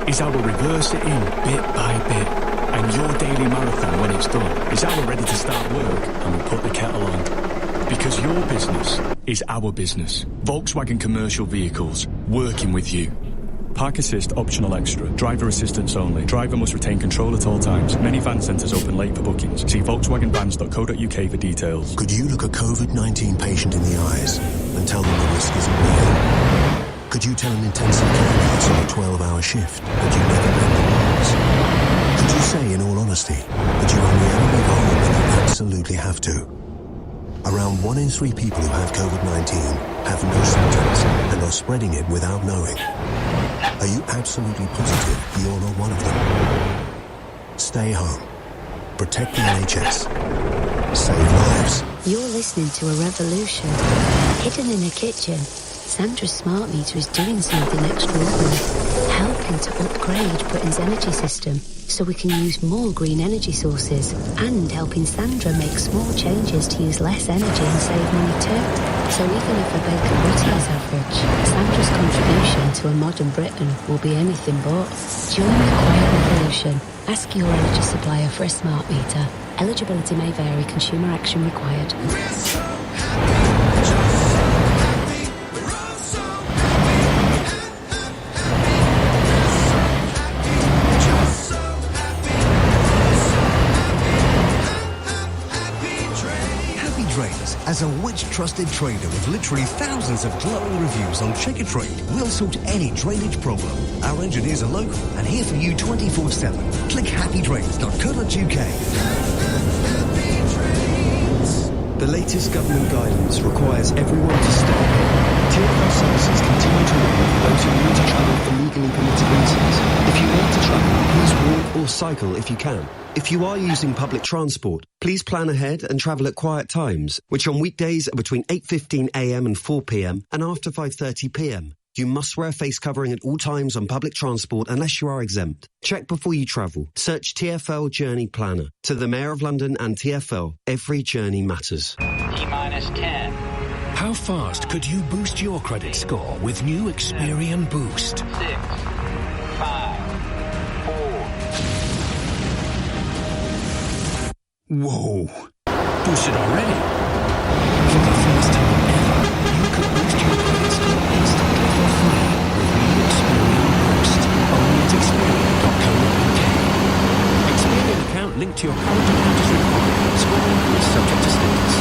is how we'll reverse it in bit by bit. And your daily marathon, when it's done, is how we're ready to start work and we'll put the kettle on. Because your business is our business. Volkswagen Commercial Vehicles, working with you. Park assist optional extra. Driver assistance only. Driver must retain control at all times. Many van centres open late for bookings. See volkswagenvans.co.uk for details. Could you look a COVID-19 patient in the eyes and tell them the risk isn't real? Could you tell an intensive care nurse on a 12-hour shift that you never bend the rules? Could you say, in all honesty, that you only ever leave home when you absolutely have to? Around 1 in 3 people who have COVID-19 have no symptoms and are spreading it without knowing. Are you absolutely positive you're not one of them? Stay home. Protect the NHS. Save lives. You're listening to a revolution. Hidden in a kitchen, Sandra's smart meter is doing something extraordinary, helping to upgrade Britain's energy system so we can use more green energy sources, and helping Sandra make small changes to use less energy and save money too. So even if a baker Butty is average, Sandra's contribution to a modern Britain will be anything but. Join the quiet revolution. Ask your energy supplier for a smart meter. Eligibility may vary. Consumer action required. As a witch-trusted trader with literally thousands of glowing reviews on Check a Trade, we'll sort any drainage problem. Our engineers are local and here for you 24/7. Click happydrains.co.uk. The latest government guidance requires everyone to stay home. TfL services continue to run for those who need to travel for legally permitted reasons. If you want to travel, please walk or cycle if you can. If you are using public transport, please plan ahead and travel at quiet times, which on weekdays are between 8:15 a.m. and 4 p.m. and after 5:30 p.m. You must wear a face covering at all times on public transport unless you are exempt. Check before you travel. Search TfL Journey Planner. To the Mayor of London and TfL, every journey matters. T-10. How fast could you boost your credit score with new Experian Boost? 6, 5, 4. Whoa. Boosted already? For the first time ever, you could boost your credit score instantly for free with new Experian Boost. Only at Experian.co.uk. Experian account linked to your current account is required. Scoring is subject to status.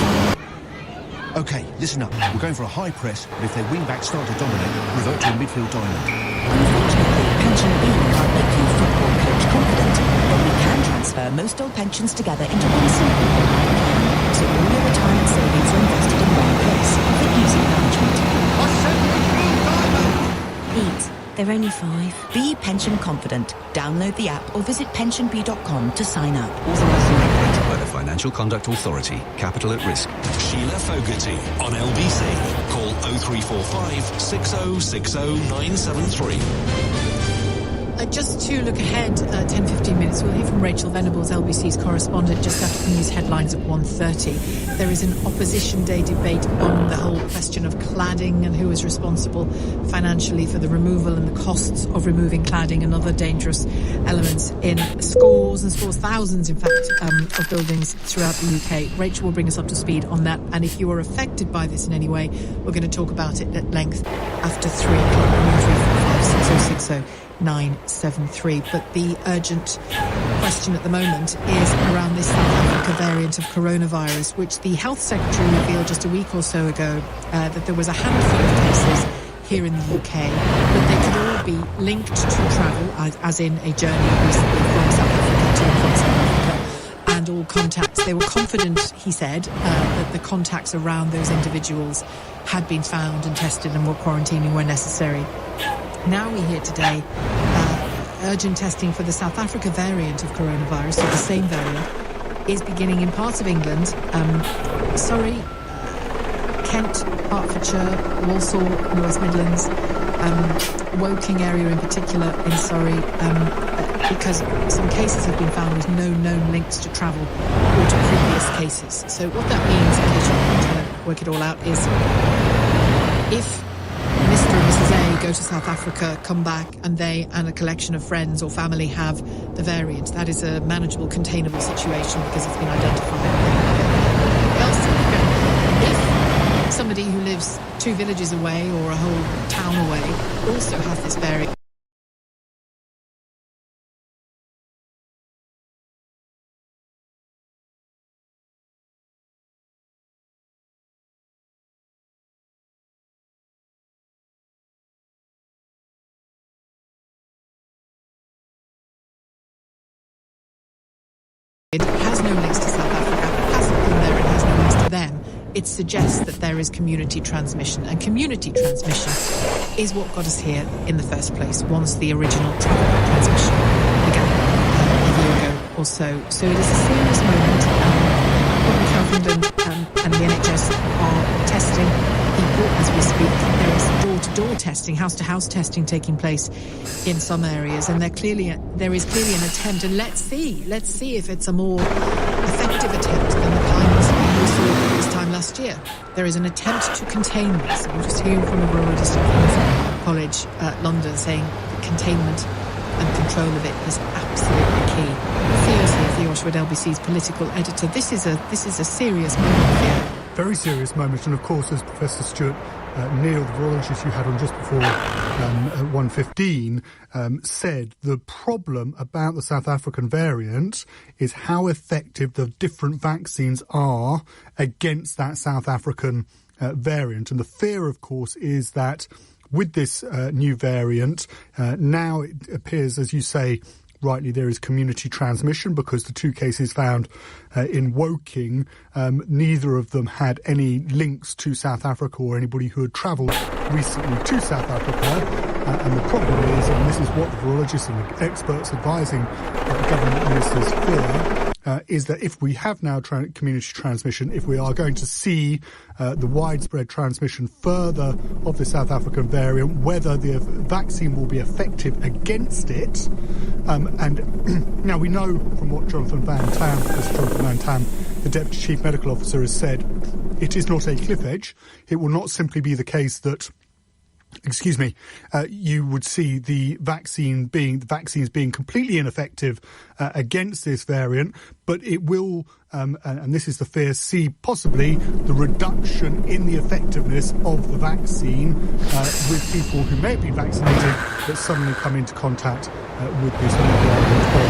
Okay, listen up. We're going for a high press, but if their wing-backs start to dominate, revert to a midfield diamond. Unfortunately, Pension B can't make you football coach confident, but we can transfer most old pensions together into one simple online account, so all your retirement savings are invested in one place for easy management. Pete, they're only 5. Be pension confident. Download the app or visit pensionbee.com to sign up. Authorised and regulated by the Financial Conduct Authority. Capital at risk. Sheila Fogarty on LBC. Call 0345 6060 973. Just to look ahead, 10-15 minutes, we'll hear from Rachel Venables, LBC's correspondent, just after the news headlines at 1:30. There is an Opposition Day debate on the whole question of cladding and who is responsible financially for the removal and the costs of removing cladding and other dangerous elements in scores, thousands, in fact, of buildings throughout the UK. Rachel will bring us up to speed on that, and if you are affected by this in any way, we're going to talk about it at length after 3 o'clock. 6060 973. But the urgent question at the moment is around this South Africa variant of coronavirus, which the Health Secretary revealed just a week or so ago that there was a handful of cases here in the UK, but they could all be linked to travel, as in a journey recently from South Africa to and from South Africa, and all contacts. They were confident, he said, that the contacts around those individuals had been found and tested and were quarantining where necessary. Now we hear today urgent testing for the South Africa variant of coronavirus, or the same variant, is beginning in parts of England. Surrey, Kent, Hertfordshire, Walsall, the West Midlands, Woking area in particular in Surrey, because some cases have been found with no known links to travel or to previous cases. So what that means, in case you're trying to work it all out, is if Mr. and Mrs. A go to South Africa, come back, and they and a collection of friends or family have the variant. That is a manageable, containable situation because it's been identified. If somebody who lives 2 villages away or a whole town away also has this variant, it has no links to South Africa, hasn't been there, it has no links to them. It suggests that there is community transmission, and community transmission is what got us here in the first place, once the original travel transmission began a year ago or so. So it is a serious moment. Public Health England and the NHS are testing people as we speak. There is door-to-door testing, house-to-house testing taking place in some areas, and there is clearly an attempt. And let's see if it's a more effective attempt than the kinds we saw this time last year. There is an attempt to contain this. I'm just hearing from a virologist at King's College, London, saying that containment and control of it is absolutely key. Theo's here, Theo Oshwood, LBC's political editor. This is a serious moment, Theo. Very serious moment, and of course, as Professor Stuart Neal, the virologist you had on just before 1:15, said, the problem about the South African variant is how effective the different vaccines are against that South African variant. And the fear, of course, is that with this new variant, now it appears, as you say, rightly, there is community transmission because the 2 cases found in Woking, neither of them had any links to South Africa or anybody who had travelled recently to South Africa. And the problem is, and this is what the virologists and the experts advising government ministers fear, is that if we have now community transmission, if we are going to see the widespread transmission further of the South African variant, whether the vaccine will be effective against it. And now we know from what Jonathan Van Tam, the Deputy Chief Medical Officer, has said, it is not a cliff edge. It will not simply be the case that you would see the vaccines being completely ineffective against this variant, but it will, and this is the fear, see possibly the reduction in the effectiveness of the vaccine with people who may have been vaccinated but suddenly come into contact with this new variant of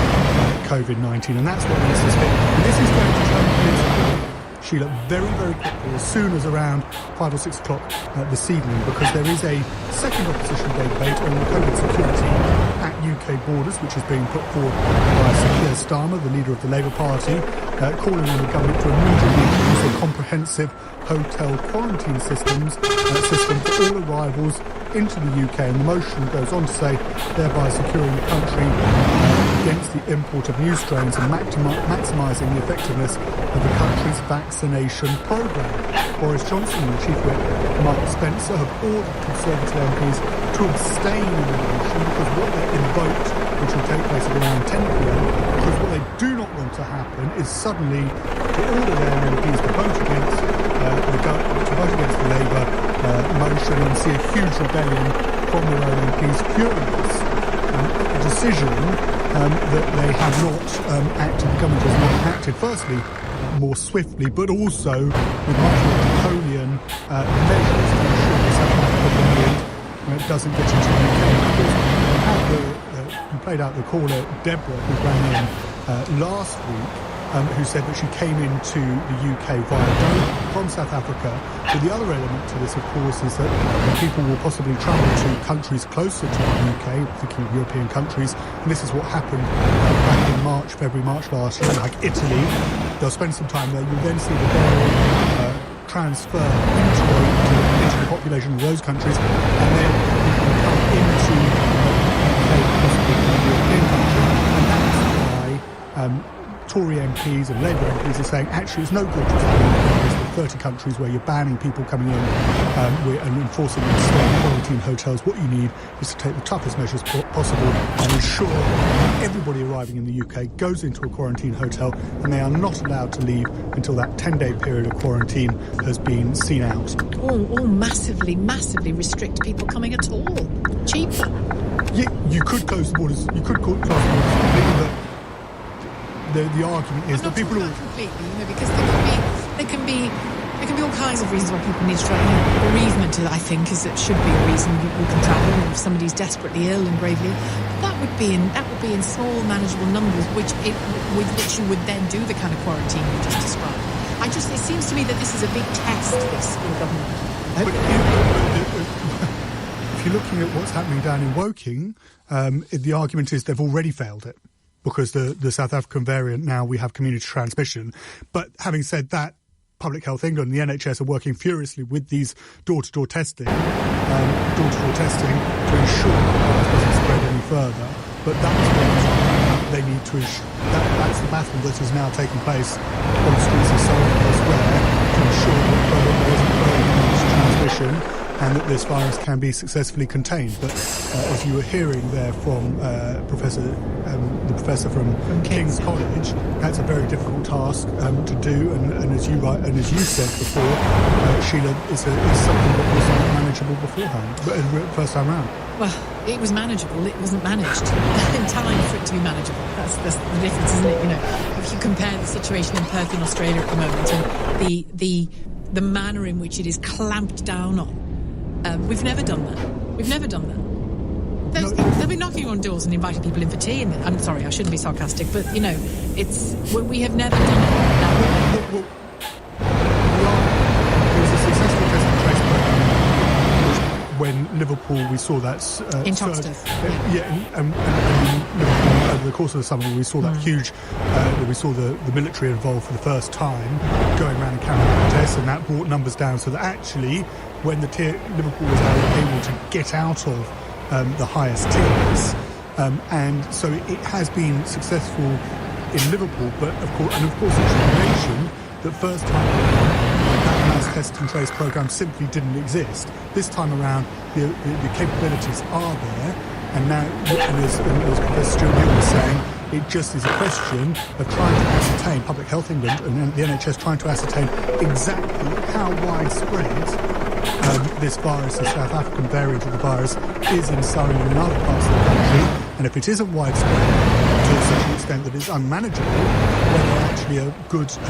COVID-19, and that's what ministers fear. And this is going to turn political, Sheila, very, very quickly, as soon as around 5 or 6 o'clock this evening, because there is a second opposition day debate on the COVID security at UK borders, which is being put forward by Sir Keir Starmer, the leader of the Labour Party, calling on the government to immediately introduce a comprehensive hotel quarantine system for all arrivals into the UK. And the motion goes on to say, thereby securing the country against the import of new strains and maximising the effectiveness of the country's vaccination programme. Boris Johnson and Chief Whip Mark Spencer have ordered Conservative MPs to abstain in the motion because what they invoked, which will take place at around 10 p.m, because what they do not want to happen is suddenly to order their MPs to vote against the Labour motion and see a huge rebellion from their own MPs, furious at the decision that they have not acted, the government has not acted, firstly, more swiftly, but also with much more draconian measures to ensure the South African variant doesn't get into the UK. You played out the caller, Deborah, who rang in last week, who said that she came into the UK via boat from South Africa. But the other element to this, of course, is that people will possibly travel to countries closer to the UK, thinking of European countries, and this is what happened back in February, March last year, like Italy. They'll spend some time there. You'll then see the variant transfer into the population of those countries, and then people come into the UK, possibly a European country, and that's why Tory MPs and Labour MPs are saying, actually, it's no good just having this 30 countries where you're banning people coming in and enforcing them to stay in quarantine hotels. What you need is to take the toughest measures possible and ensure that everybody arriving in the UK goes into a quarantine hotel and they are not allowed to leave until that 10-day period of quarantine has been seen out. Or massively restrict people coming at all. Cheaper. Yeah, you could close the borders. You could close the borders completely, but the argument is that people are completely, because there can be all kinds of reasons why people need to travel. Bereavement, I think, should be a reason people can travel. And if somebody's desperately ill and gravely, but that would be in small, manageable numbers, with which you would then do the kind of quarantine you just described. It seems to me that this is a big test for the government. If you're looking at what's happening down in Woking, the argument is they've already failed it because the South African variant, now we have community transmission. But having said that, Public Health England and the NHS are working furiously with these door-to-door testing to ensure that it doesn't spread any further. But that's what they need to ensure. That's the battle that is now taking place on the streets of Surrey and elsewhere to ensure that there isn't further transmission and that this virus can be successfully contained. But as you were hearing there from the professor from King's College, that's a very difficult task to do. And as you said before, Sheila, is something that was unmanageable beforehand, but first time round. Well, it was manageable. It wasn't managed in time for it to be manageable. That's the difference, isn't it? If you compare the situation in Perth in Australia at the moment and the manner in which it is clamped down on. We've never done that. They'll be knocking on doors and inviting people in for tea. I'm sorry, I shouldn't be sarcastic, but we have never done it. Well, there was a successful test and trace program when Liverpool, we saw that in Toxteth. And Liverpool, over the course of the summer, we saw that huge. We saw the military involved for the first time, going around and carrying out the tests, and that brought numbers down. So that actually, when Liverpool was able to get out of the highest tiers, and so it has been successful in Liverpool. But of course, it should be mentioned that first time that mass test and trace program simply didn't exist. This time around, the capabilities are there, and now, as Professor Stuart Hill was saying, it just is a question of trying to ascertain, Public Health England and the NHS trying to ascertain exactly how widespread this virus, the South African variant of the virus, is in Surrey and in other parts of the country. And if it isn't widespread to such an extent that it's unmanageable, whether actually a good test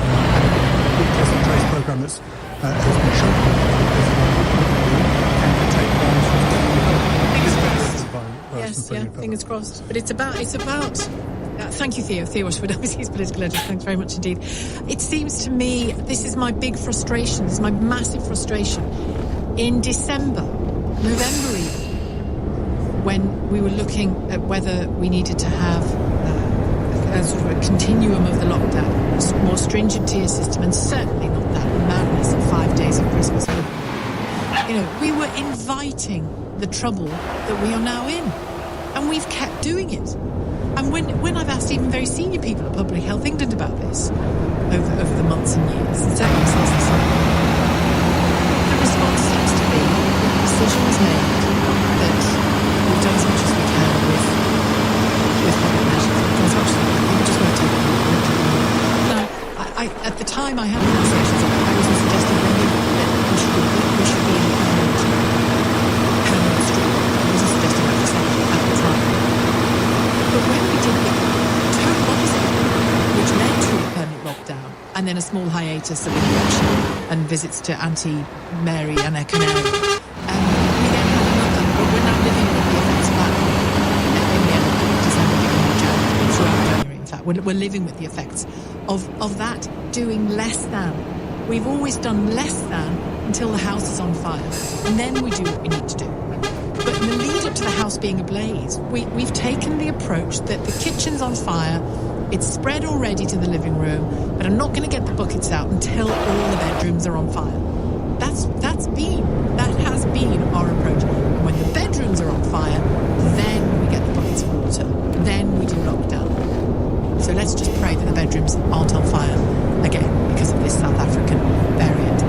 and trace program that's has been shown can take fingers crossed. But it's about. Thank you, Theo. Theo Washwood, OBC's political editor. Thanks very much indeed. It seems to me this is my big frustration. This is my massive frustration. In December, November even, when we were looking at whether we needed to have a sort of a continuum of the lockdown, a more stringent tier system, and certainly not that madness of 5 days of Christmas. We were inviting the trouble that we are now in, and we've kept doing it. And when I've asked even very senior people at Public Health England about this over the months and years, and certainly since the summer, the response seems to be that the decision was made that we've done as much as we can with public measures. We've done as much as we can. We just won't take it forward. Now, at the time I had conversations, I wasn't suggesting that we should be in permanent street. I wasn't suggesting that at the time. But when we did the total opposite, which led to a permanent lockdown, and then a small hiatus of election and visits to Auntie Mary and her canary, we then had another, we're now living with the effects of that in the end of December, beginning of January, throughout January, in fact. We're living with the effects of that doing less than. We've always done less than until the house is on fire, and then we do what we need to do. But in the lead up to the house being ablaze, we've taken the approach that the kitchen's on fire, it's spread already to the living room, but I'm not going to get the buckets out until all the bedrooms are on fire. That has been our approach. When the bedrooms are on fire, then we get the buckets of water, then we do lockdown. So let's just pray that the bedrooms aren't on fire again because of this South African variant.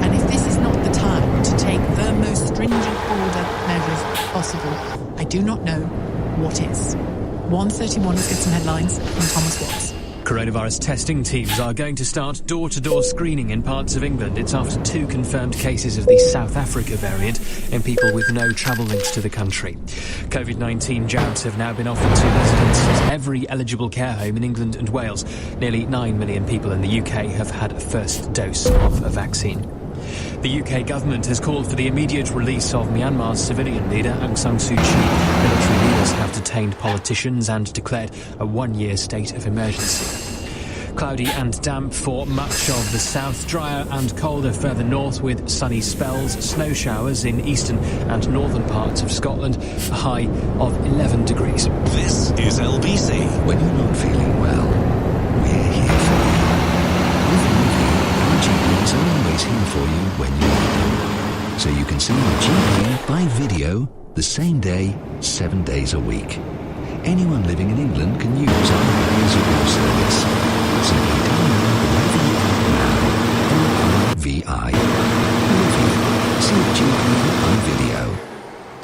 1:31. Let's get some headlines from Thomas Watts. Coronavirus testing teams are going to start door-to-door screening in parts of England. It's after 2 confirmed cases of the South Africa variant in people with no travel links to the country. COVID-19 jabs have now been offered to residents at every eligible care home in England and Wales. Nearly 9 million people in the UK have had a first dose of a vaccine. The UK government has called for the immediate release of Myanmar's civilian leader Aung San Suu Kyi. Military leaders have detained politicians and declared a 1-year state of emergency. Cloudy and damp for much of the south, drier and colder further north with sunny spells, snow showers in eastern and northern parts of Scotland, a high of 11 degrees. This is LBC. When you're not feeling well, we're here for you. With Movie, our GPs are always here for you when you need them. So you can see your GP by video the same day, 7 days a week. Anyone living in England can use our pay-as-you-go service. Simply download the Movie app now. VI. Movie. See a GP on video.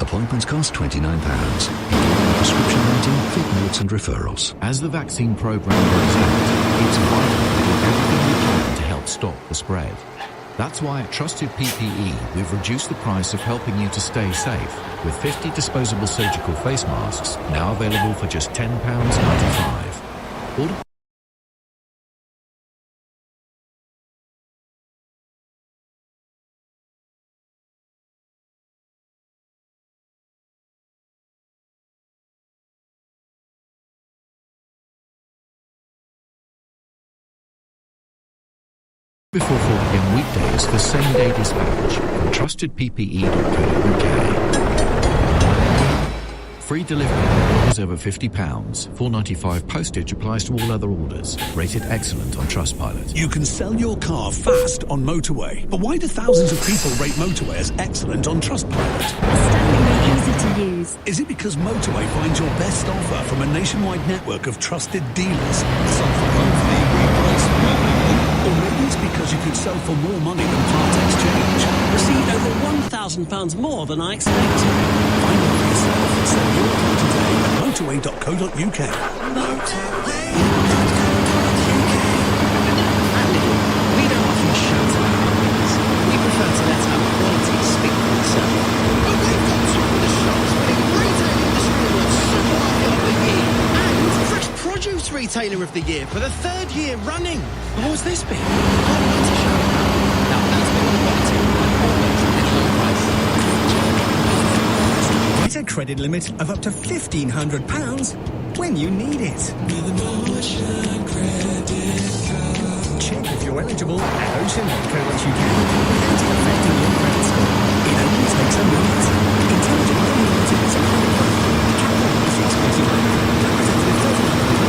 Appointments cost £29, including prescription writing, fit notes and referrals. As the vaccine program goes out, it's vital to do everything we can to help stop the spread. That's why at Trusted PPE, we've reduced the price of helping you to stay safe, with 50 disposable surgical face masks now available for just £10.95. Order before 4 p.m. weekdays for same-day dispatch from trustedppe.co.uk. Free delivery on orders over £50. £4.95 postage applies to all other orders. Rated excellent on Trustpilot. You can sell your car fast on Motorway. But why do thousands of people rate Motorway as excellent on Trustpilot? Astoundingly easy to use. Is it because Motorway finds your best offer from a nationwide network of trusted dealers? Sold for hopefully repriced. Or maybe it's because you could sell for more money than part exchange. Received over £1,000 more than I expected. Find out for yourself. Sell your car today at motorway.co.uk. We don't often shout about our wins. We prefer to let our quality speak for itself. But we've got two of the shops winning Retail Industry Awards Supermarket of the Year and Fresh Produce Retailer of the Year for the 3rd year running. What was this bit? Now that's been quality and always at low price. Get a credit limit of up to £1,500 when you need it. With an Ocean credit card. Check if you're eligible at ocean.co.uk without it affecting your credit score. It only takes a minute. Intelligent money limits are representative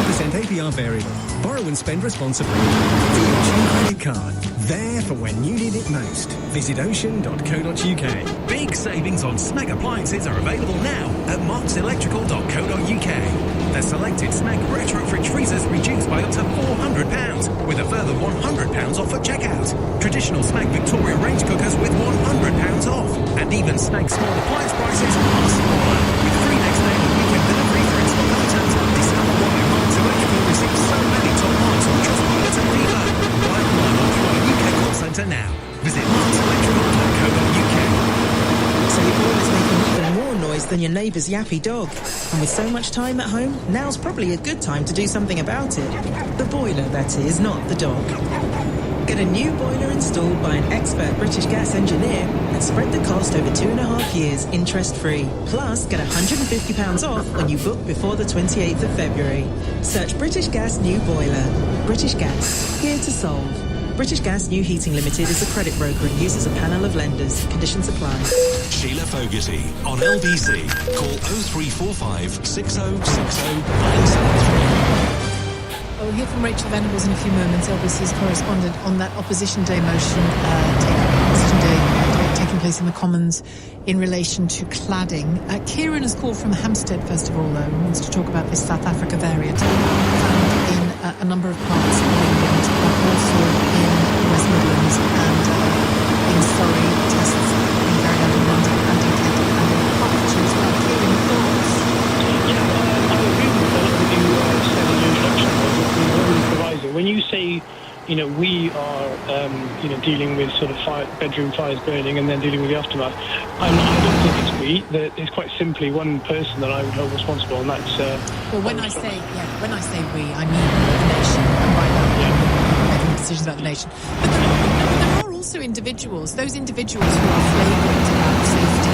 4% APR variable. Borrow and spend responsibly. The Ocean credit card. There for when you need it most. Visit ocean.co.uk. Big savings on Smeg appliances are available now at markselectrical.co.uk. The selected Smeg retro fridge freezers reduced by up to £400, with a further £100 off at checkout. Traditional Smeg Victoria range cookers with £100 off. And even Smeg small appliance prices are smaller, with free next day and weekend delivery for in-stock items. Discover why Marks Electrical receives so many top marks on Trustpilot and Vivo. Buy online or through our UK call centre now. Visit markselectrical.co.uk. So your boiler's making even more noise than your neighbour's yappy dog. And with so much time at home, now's probably a good time to do something about it. The boiler, that is, not the dog. Get a new boiler installed by an expert British Gas engineer and spread the cost over 2.5 years interest-free. Plus, get £150 off when you book before the 28th of February. Search British Gas New Boiler. British Gas, here to solve. British Gas New Heating Limited is a credit broker and uses a panel of lenders. Conditions apply. Sheila Fogarty on LBC. Call 0345 6060973. We'll hear from Rachel Venables in a few moments, LBC's correspondent, on that Opposition Day motion taking place in the Commons in relation to cladding. Kieran has called from Hampstead, first of all, though, and wants to talk about this South Africa variant found in a number of parts of England, also in the West Midlands and in Surrey. Tests being carried out in London and in Kent and in Hertfordshire as well. Kieran, thoughts? I agree with when you say, we are, dealing with sort of bedroom fires burning and then dealing with the aftermath, I don't think it's we. There's quite simply one person that I would hold responsible, and that's... when I say we, I mean the nation. And by that, making decisions about the nation. But there are also individuals, those individuals who are flagrant about safety.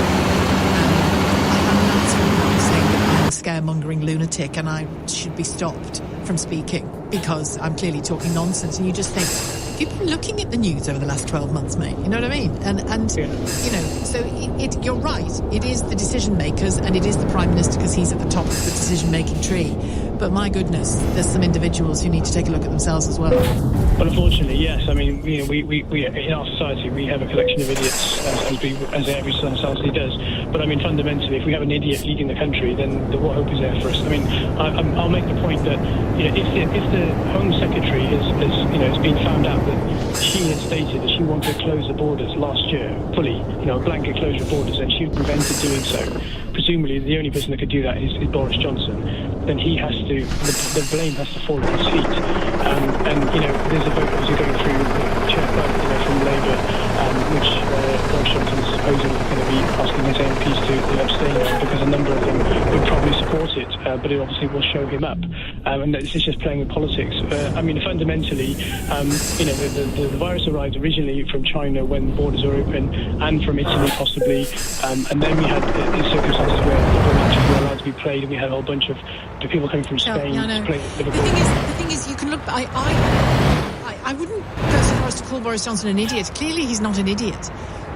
I'm not saying that I'm a scaremongering lunatic and I should be stopped from speaking because I'm clearly talking nonsense, and you just think, you've been looking at the news over the last 12 months, mate. You know what I mean? And so you're right. It is the decision makers, and it is the Prime Minister because he's at the top of the decision-making tree. But my goodness, there's some individuals who need to take a look at themselves as well. Well, unfortunately, yes. I mean, we in our society, we have a collection of idiots, as every society does. But I mean, fundamentally, if we have an idiot leading the country, then what hope is there for us? I mean, I'll make the point that if the Home Secretary has been found out that she had stated that she wanted to close the borders last year fully, a blanket closure of borders, and she prevented doing so. Presumably, the only person that could do that is Boris Johnson. Then he has to, the blame has to fall at his feet. There's a vote obviously going through from Labour, which Boris Johnson is supposedly going to be asking his MPs to abstain from, because a number of them would probably support it, but it obviously will show him up. And it's just playing with politics. Fundamentally, the virus arrived originally from China when the borders were open, and from Italy possibly, and then we had these circumstances where the borders were allowed to be played, and we had a whole bunch of people coming from Spain to play at Liverpool. The thing is, you can look. I wouldn't go so far as to call Boris Johnson an idiot. Clearly, he's not an idiot.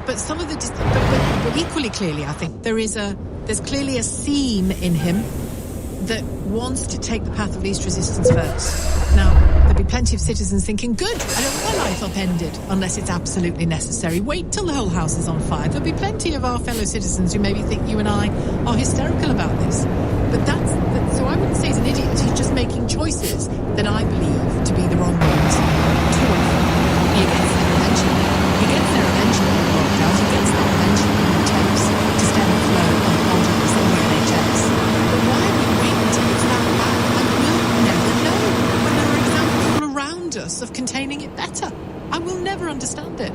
But some of but equally clearly, I think there's clearly a seam in him that wants to take the path of least resistance first. Now, there'll be plenty of citizens thinking, good, I don't want my life upended unless it's absolutely necessary. Wait till the whole house is on fire. There'll be plenty of our fellow citizens who maybe think you and I are hysterical about this. But so I wouldn't say he's an idiot. He's just making choices that I believe to be the wrong ones. Too often. He gets there eventually. He gets there eventually. He gets there eventually. It takes to stem the flow of elderly in the NHS. But why are we waiting until it's that bad? And we'll never know when there are examples all around us of containing it better. I will never understand it.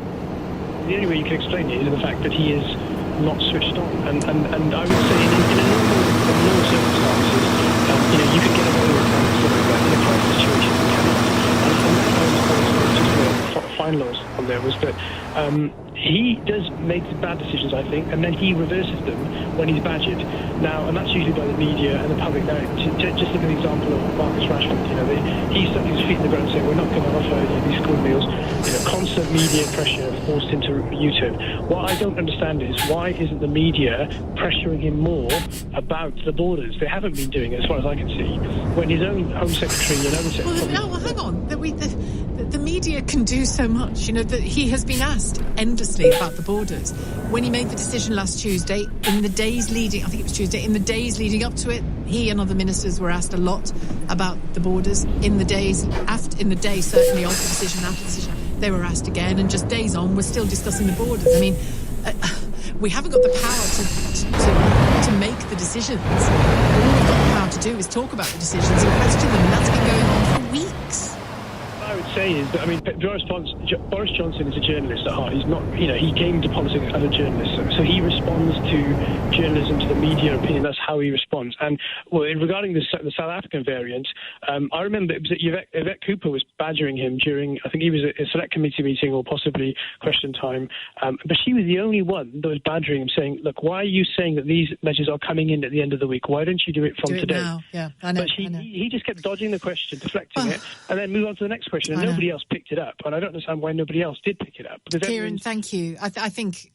The only way you can explain it is the fact that he is not switched on, and I would say in normal circumstances, you could get away with something like that. In a crisis situation, you cannot. And just the final on there was that he does make bad decisions, I think, and then he reverses them when he's badgered. Now, and that's usually by the media and the public. Now, just look at the example of Marcus Rashford. He stuck his feet in the ground and said, "We're not going to offer these school meals." Constant media pressure forced him to U-turn. What I don't understand is why isn't the media pressuring him more about the borders? They haven't been doing it, as far as I can see. When his own Home Secretary and other secretaries... hang on. The media can do so much. That he has been asked endlessly about the borders. When he made the decision last Tuesday, in the days leading up to it, he and other ministers were asked a lot about the borders. In the day certainly of the decision, after the decision, they were asked again, and just days on, we're still discussing the borders. I mean, we haven't got the power to make the decisions. All we've got the power to do is talk about the decisions and question them, and that's been going on for weeks. What I would say is that, Boris Johnson is a journalist at heart. He's not, he came into politics as a journalist, so he responds to journalism, to the media opinion. That's how he responds. And regarding the South African variant, I remember it was Yvette Cooper was badgering him during, I think he was a select committee meeting or possibly question time, but she was the only one that was badgering him, saying, "Look, why are you saying that these measures are coming in at the end of the week? Why don't you do it from today?" Now. Yeah, I know. But he just kept dodging the question, deflecting it, and then move on to the next question. And nobody else picked it up, and I don't understand why nobody else did pick it up. Kieran, thank you. I think,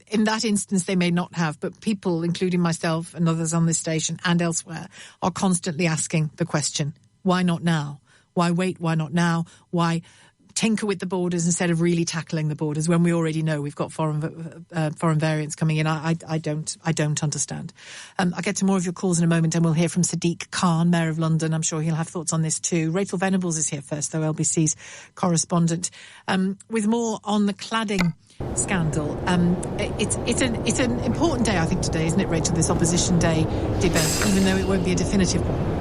in that instance, they may not have, but people, including myself and others on this station and elsewhere, are constantly asking the question, why not now? Why wait? Why not now? Why tinker with the borders instead of really tackling the borders when we already know we've got foreign variants coming in? I don't understand. I'll get to more of your calls in a moment, and we'll hear from Sadiq Khan, Mayor of London. I'm sure he'll have thoughts on this too. Rachel Venables is here first, though, LBC's correspondent, with more on the cladding scandal. It's an important day, I think, today, isn't it, Rachel? This Opposition Day debate, even though it won't be a definitive one.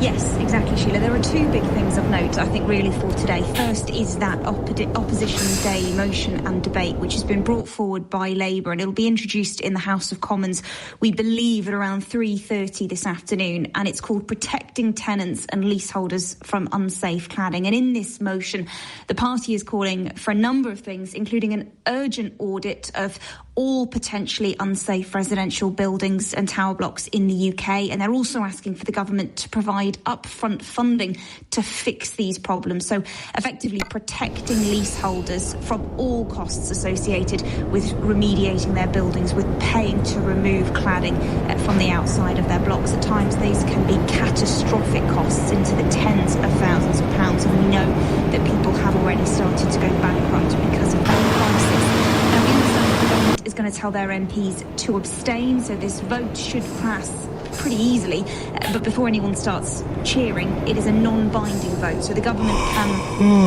Yes, exactly, Sheila. There are two big things of note, I think, really for today. First is that Opposition Day motion and debate, which has been brought forward by Labour, and it'll be introduced in the House of Commons, we believe, at around 3:30 this afternoon, and it's called Protecting Tenants and Leaseholders from Unsafe Cladding. And in this motion, the party is calling for a number of things, including an urgent audit of all potentially unsafe residential buildings and tower blocks in the UK, and they're also asking for the government to provide upfront funding to fix these problems, so effectively protecting leaseholders from all costs associated with remediating their buildings, with paying to remove cladding from the outside of their blocks. At times these can be catastrophic costs into the tens of thousands of pounds, and we know that people have already started to go bankrupt because of that crisis. Now, we understand that the government is going to tell their MPs to abstain, so this vote should pass pretty easily. But before anyone starts cheering, it is a non-binding vote, so the government can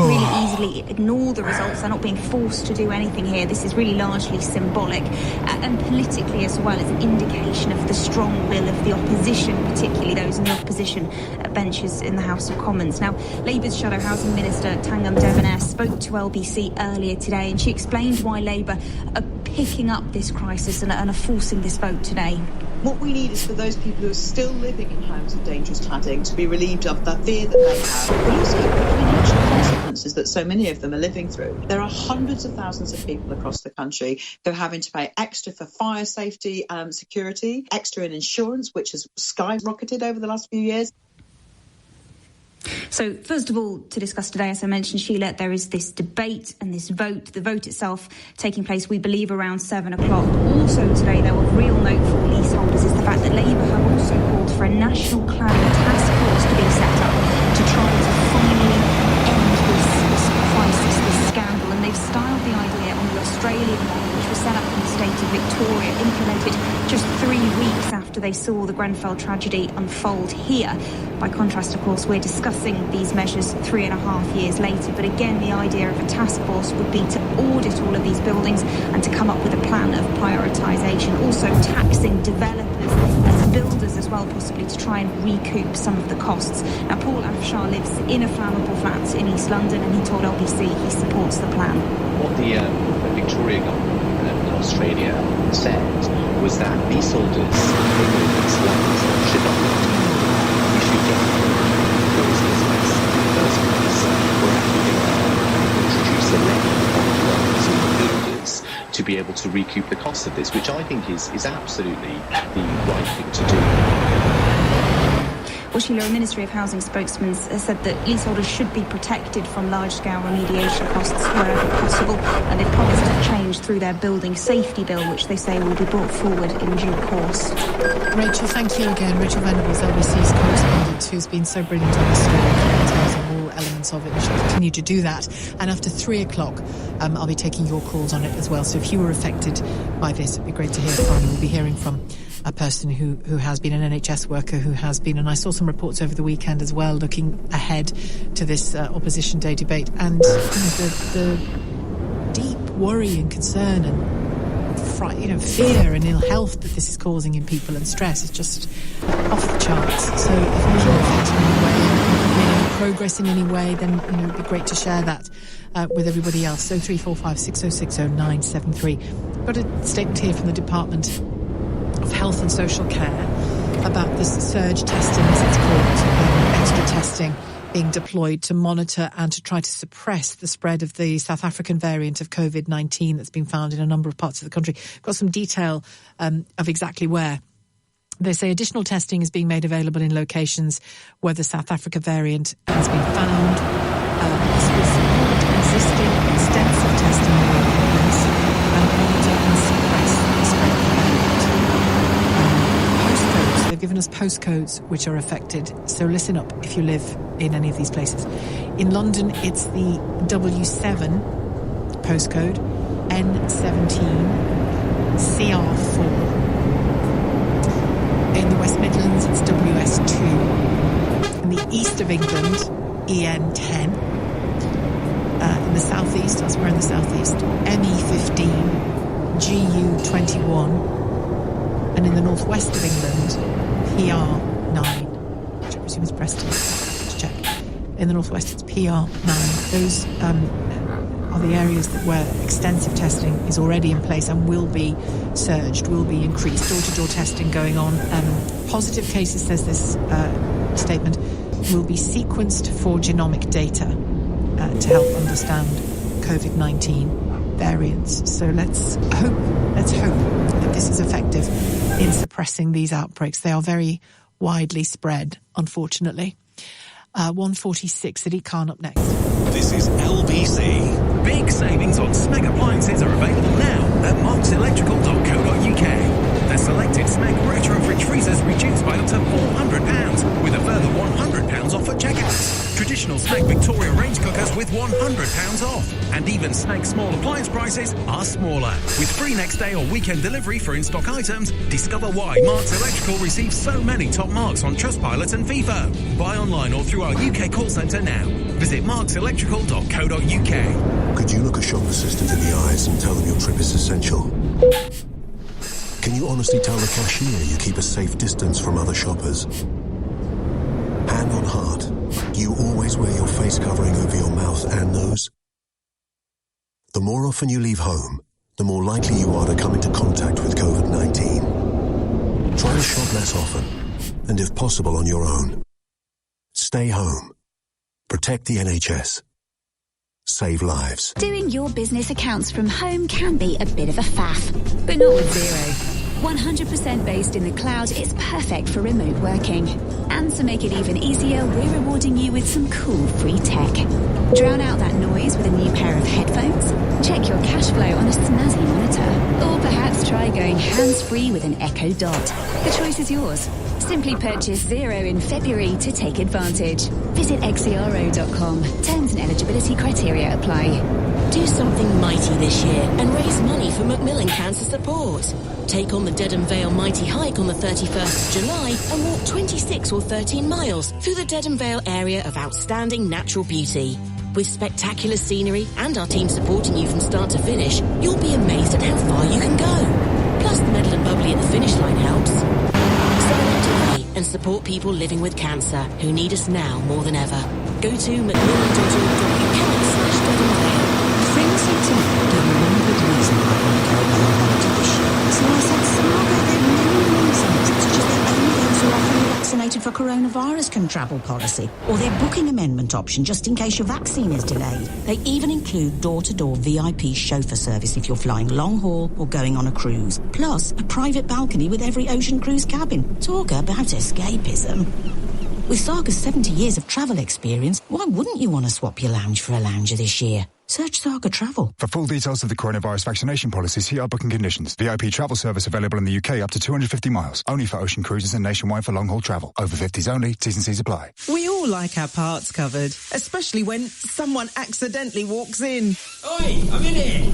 really easily ignore the results. They're not being forced to do anything here. This is really largely symbolic, and politically as well, it's an indication of the strong will of the opposition, particularly those in the opposition benches in the House of Commons. Now, Labour's Shadow Housing Minister Tangam Debonair spoke to LBC earlier today, and she explained why Labour are picking up this crisis and are forcing this vote today. What we need is for those people who are still living in homes with dangerous cladding to be relieved of the fear that they have, but also the financial consequences that so many of them are living through. There are hundreds of thousands of people across the country who are having to pay extra for fire safety, security, extra in insurance, which has skyrocketed over the last few years. So, first of all, to discuss today, as I mentioned, Sheila, there is this debate and this vote. The vote itself taking place, we believe, around 7 o'clock. Also today, though, of real note for leaseholders is the fact that Labour have also called for a national cladding task force to be set up to try to finally end this crisis, this scandal. And they've styled the idea on the Australian model, which was set up in the state of Victoria, implemented just 3 weeks after they saw the Grenfell tragedy unfold here. By contrast, of course, we're discussing these measures 3.5 years later. But again, the idea of a task force would be to audit all of these buildings and to come up with a plan of prioritisation. Also taxing developers and builders as well, possibly to try and recoup some of the costs. Now, Paul Afshar lives in a flammable flat in East London, and he told LBC he supports the plan. What the Victoria government in Australia said was that leaseholders in these lands should not be introduce a levy on builders to be able to recoup the cost of this, which I think is absolutely the right thing to do. Well, Sheila, a Ministry of Housing spokesman said that leaseholders should be protected from large-scale remediation costs wherever possible, and they promised a change through their building safety bill, which they say will be brought forward in due course. Rachel, thank you again. Rachel Venables, LBC's correspondent, who's been so brilliant on the story, details of all elements of it, and she'll continue to do that. And after 3 o'clock, I'll be taking your calls on it as well. So if you were affected by this, it'd be great to hear from you. We'll be hearing from a person who has been an NHS worker, who has been, and I saw some reports over the weekend as well, looking ahead to this Opposition Day debate, and the deep worry and concern and fear and ill health that this is causing in people, and stress is just off the charts. So if you're affected in any way and made any progress in any way, then it'd be great to share that with everybody else. So 345 6060 973. Got a statement here from the Department of Health and Social Care about this surge testing, as it's called, extra testing being deployed to monitor and to try to suppress the spread of the South African variant of COVID-19 that's been found in a number of parts of the country. Got some detail of exactly where. They say additional testing is being made available in locations where the South Africa variant has been found. This will support existing extensive testing programs and monitor and suppress the spread of the variant. Postcodes, they've given us postcodes which are affected, so listen up if you live in any of these places. In London, it's the W7 postcode, N17, CR4. In the West Midlands, it's WS2. In the east of England, EN10. In the southeast, elsewhere in the southeast, ME15, GU21. And in the northwest of England, PR9, which I presume is Northwest, to check. In the Northwest, it's PR9. Those are the areas where extensive testing is already in place and will be surged, will be increased. Door-to-door testing going on. Positive cases, says this statement, will be sequenced for genomic data to help understand COVID-19 variants. So let's hope that this is effective in suppressing these outbreaks. They are very widely spread, unfortunately. 1:46 at EKA up next. This is LBC. Big savings on Smeg appliances are available now at markselectrical.co.uk. The selected Smeg retro fridge freezers reduced by up to £400, with a further £100 off at checkout. Traditional Smeg Victoria range cookers with £100 off. And even Smeg small appliance prices are smaller. With free next day or weekend delivery for in-stock items, discover why Marks Electrical receives so many top marks on Trustpilot and FIFA. Buy online or through our UK call centre now. Visit markselectrical.co.uk. Could you look a shop assistant in the eyes and tell them your trip is essential? Can you honestly tell the cashier you keep a safe distance from other shoppers? Hand on heart, do you always wear your face covering over your mouth and nose? The more often you leave home, the more likely you are to come into contact with COVID-19. Try to shop less often, and if possible on your own. Stay home. Protect the NHS. Save lives. Doing your business accounts from home can be a bit of a faff, but not with Xero. 100% based in the cloud, it's perfect for remote working. And to make it even easier, we're rewarding you with some cool free tech. Drown out that noise with a new pair of headphones? Check your cash flow on a snazzy monitor. Or perhaps try going hands-free with an Echo Dot. The choice is yours. Simply purchase Xero in February to take advantage. Visit xero.com. Terms and eligibility criteria apply. Do something mighty this year and raise money for Macmillan Cancer Support. Take on the Dedham Vale Mighty Hike on the 31st of July and walk 26 or 13 miles through the Dedham Vale area of outstanding natural beauty. With spectacular scenery and our team supporting you from start to finish, you'll be amazed at how far you can go. Plus, the medal and bubbly at the finish line helps. Sign up today and support people living with cancer who need us now more than ever. Go to macmillan.org.uk/DedhamVale. Friends seem to give me one good reason why I want to go on holiday this year. So I said, Saga, there are many reasons, such as they're only those who are fully vaccinated for coronavirus can travel policy, or their booking amendment option just in case your vaccine is delayed. They even include door-to-door VIP chauffeur service if you're flying long haul or going on a cruise. Plus, a private balcony with every ocean cruise cabin. Talk about escapism. With Saga's 70 years of travel experience, why wouldn't you want to swap your lounge for a lounger this year? Search Saga Travel. For full details of the coronavirus vaccination policy, see our booking conditions. VIP travel service available in the UK up to 250 miles. Only for ocean cruises and nationwide for long-haul travel. Over 50s only. T's and C's apply. We all like our parts covered, especially when someone accidentally walks in. Oi, I'm in here.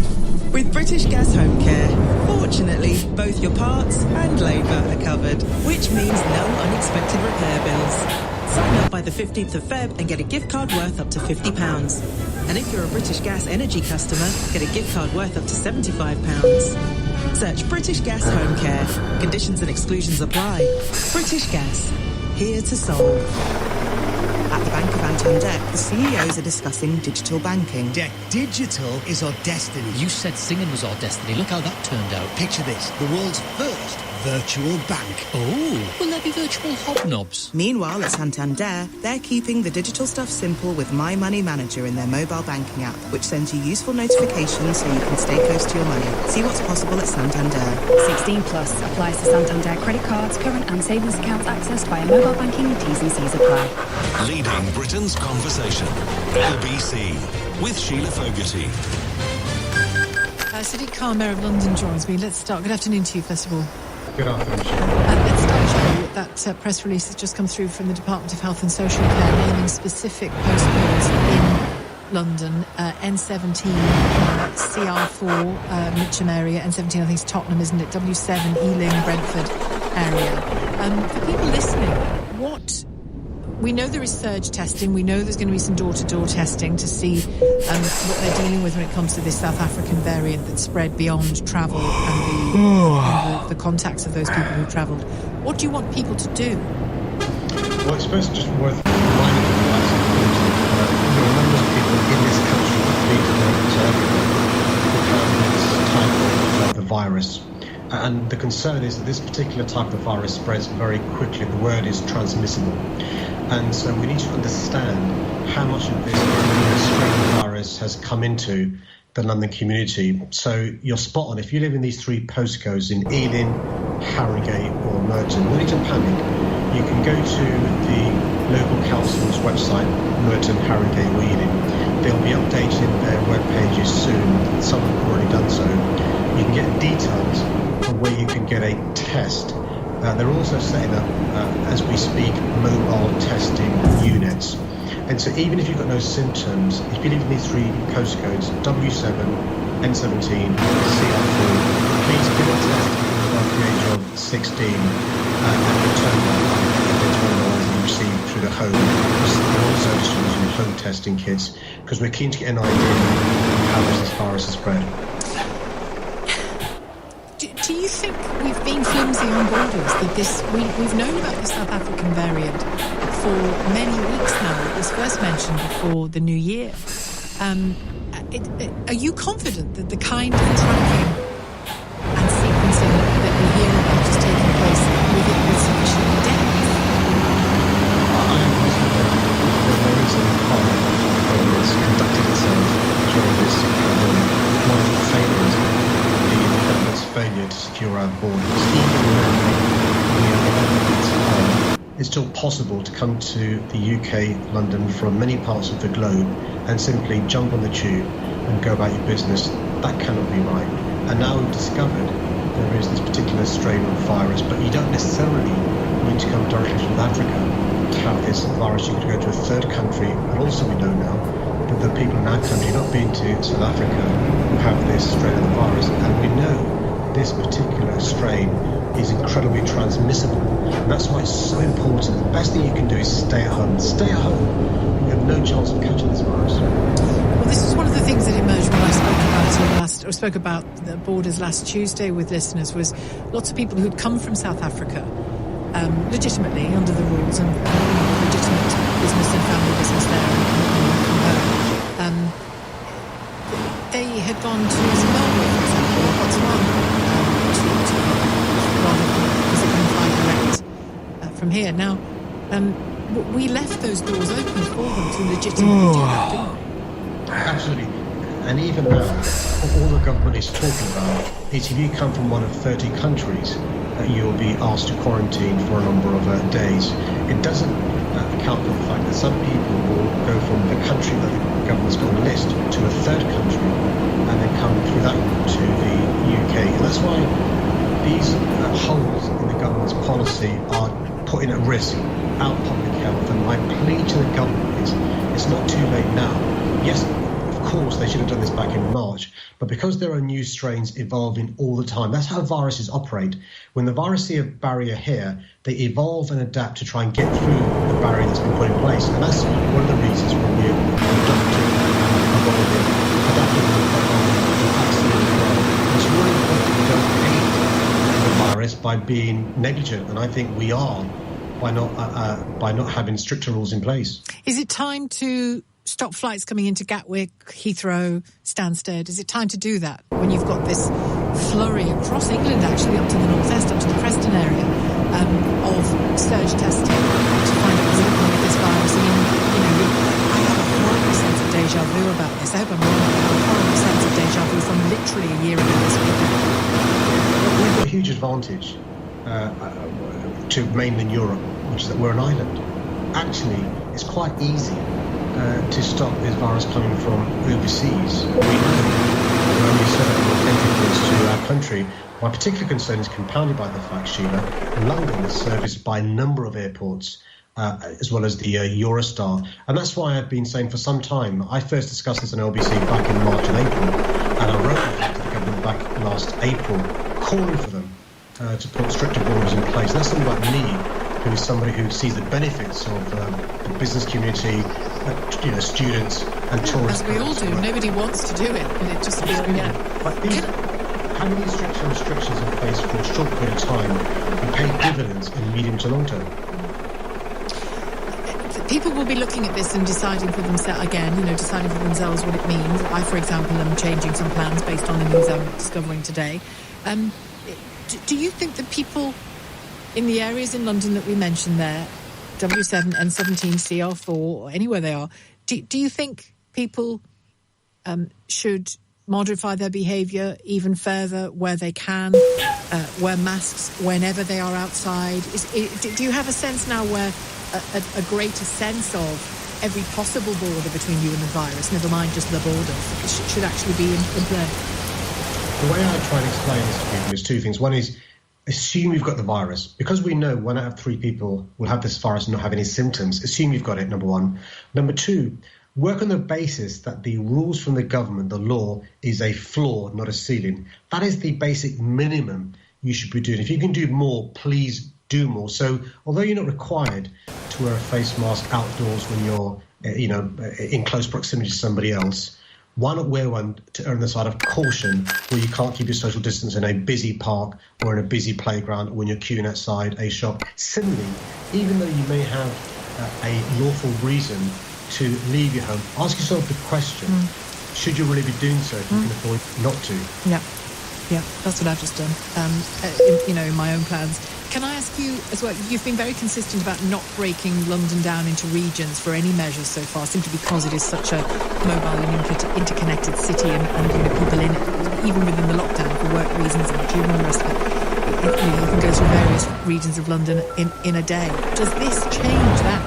With British Gas Home Care, fortunately, both your parts and labour are covered, which means no unexpected repair bills. Sign up by the 15th of Feb and get a gift card worth up to £50. And if you're a British Gas Energy customer, get a gift card worth up to £75. Search British Gas Home Care. Conditions and exclusions apply. British Gas. Here to solve. At the Bank of Santander, the CEOs are discussing digital banking. Digital is our destiny. You said singing was our destiny. Look how that turned out. Picture this, the world's first virtual bank. Oh, will there be virtual hobnobs? Meanwhile, at Santander, they're keeping the digital stuff simple with My Money Manager in their mobile banking app, which sends you useful notifications so you can stay close to your money. See what's possible at Santander. 16 plus applies to Santander credit cards, current and savings accounts accessed via mobile banking. T's and C's apply. Leading Britain's conversation. LBC with Sheila Fogarty. Sadiq Khan, Mayor of London, joins me. Let's start. Good afternoon to you, first of all. Good afternoon. Let's start, shall we? That press release has just come through from the Department of Health and Social Care naming specific postcodes in London. N17, CR4, Mitcham area. N17, I think it's Tottenham, isn't it? W7, Ealing, Brentford area. For people listening, we know there is surge testing. We know there's going to be some door-to-door testing to see what they're dealing with when it comes to this South African variant that spread beyond travel and the contacts of those people who travelled. What do you want people to do? Well, it's first just worth reminding you that's important. There are numbers of people in this country who've been to South Africa who have this type of the virus. And the concern is that this particular type of virus spreads very quickly. The word is transmissible. And so we need to understand how much of this particular strain of virus has come into the London community. So you're spot on. If you live in these three postcodes in Ealing, Harrogate or Merton, no need to panic. You can go to the local council's website, Merton, Harrogate or Ealing. They'll be updating their web pages soon. Some have already done so. You can get details of where you can get a test. They're also setting up, as we speak, mobile testing units. And so even if you've got no symptoms, if you live in these three postcodes, W7, N17, CR4, please get a test above the age of 16 and return that you receive through the home. We're also distributing home testing kits because we're keen to get an idea of how this virus is spread. Do you think we've been flimsy on borders? That we've known about the South African variant for many weeks now. It was first mentioned before the new year. Are you confident that the kind of tracking and sequencing that we hear about is taking place with sufficient depth? I am confident that there is a part that has conducted itself during this pandemic. One of the failures, the government's failure to secure our borders. Even when we are evidence it's still possible to come to the UK, London, from many parts of the globe and simply jump on the tube and go about your business. That cannot be right. And now we've discovered there is this particular strain of virus, but you don't necessarily need to come directly from Africa to have this virus. You could go to a third country, and also we know now that the people in our country, not being to South Africa, who have this strain of the virus, and we know this particular strain is incredibly transmissible. And that's why it's so important. The best thing you can do is stay at home. Stay at home. You have no chance of catching this virus. Well, this is one of the things that emerged when I spoke about the borders last Tuesday with listeners, was lots of people who'd come from South Africa legitimately under the rules and legitimate business and family business there and come home. They had gone to Zimbabwe, for example, or Botswana, rather than because they couldn't fly direct from here. Now, we left those doors open for them to legitimately do that, didn't we? Absolutely. And even now, all the government is talking about is if you come from one of 30 countries, you'll be asked to quarantine for a number of days. It doesn't account for the fact that some people will go from the country that the government's got on the list to a third country and then come through that route to the UK. And that's why these holes in the government's policy are putting at risk our public health. And my plea to the government is it's not too late now. Yes, of course, they should have done this back in March, but because there are new strains evolving all the time, that's how viruses operate. When the virus see a barrier here, they evolve and adapt to try and get through the barrier that's been put in place. And that's one of the reasons when we're adapting the vaccine as well. It's really important we don't aid the virus by being negligent, and I think we are by not having stricter rules in place. Is it time to stop flights coming into Gatwick, Heathrow, Stansted? Is it time to do that when you've got this flurry across England, actually up to the northwest, up to the Preston area, of surge testing to find out what's happening with this virus? I mean, I have a horrible sense of deja vu about this. I hope I'm wrong, but I have a horrible sense of deja vu from literally a year ago this weekend. We've got a huge advantage to mainland Europe, which is that we're an island. Actually, it's quite easy to stop this virus coming from overseas. We know when we set up entry to our country. My particular concern is compounded by the fact, Sheila, London is serviced by a number of airports, as well as the Eurostar. And that's why I've been saying for some time, I first discussed this on LBC back in March and April, and I wrote to the government back last April, calling for them to put stricter borders in place. And that's something like me, who is somebody who sees the benefits of the business community, students and tourists. As we all do. Nobody wants to do it, but it just feels, having these stricter restrictions in place for a short period of time can pay dividends in the medium to long term. People will be looking at this and deciding for themselves what it means. I, for example, am changing some plans based on the news I'm discovering today. Do you think that people in the areas in London that we mentioned there, W7, N17, CR4, or anywhere they are, do you think people should modify their behaviour even further where they can, wear masks whenever they are outside? Do you have a sense now where a greater sense of every possible border between you and the virus, never mind just the borders, should actually be in play? The way I try and explain this to people is two things. One is, assume you've got the virus. Because we know 1 out of 3 people will have this virus and not have any symptoms, assume you've got it, number one. Number two, work on the basis that the rules from the government, the law, is a floor, not a ceiling. That is the basic minimum you should be doing. If you can do more, please do more. So although you're not required to wear a face mask outdoors when you're, in close proximity to somebody else, why not wear one to err on the side of caution where you can't keep your social distance in a busy park or in a busy playground or when you're queuing outside a shop? Similarly, even though you may have a lawful reason to leave your home, ask yourself the question, should you really be doing so if you can afford not to? Yeah, that's what I've just done, in my own plans. Can I ask you as well, you've been very consistent about not breaking London down into regions for any measures so far, simply because it is such a mobile and interconnected city and people in it, even within the lockdown for work reasons and children and the rest of it. You can go through various regions of London in a day. Does this change that?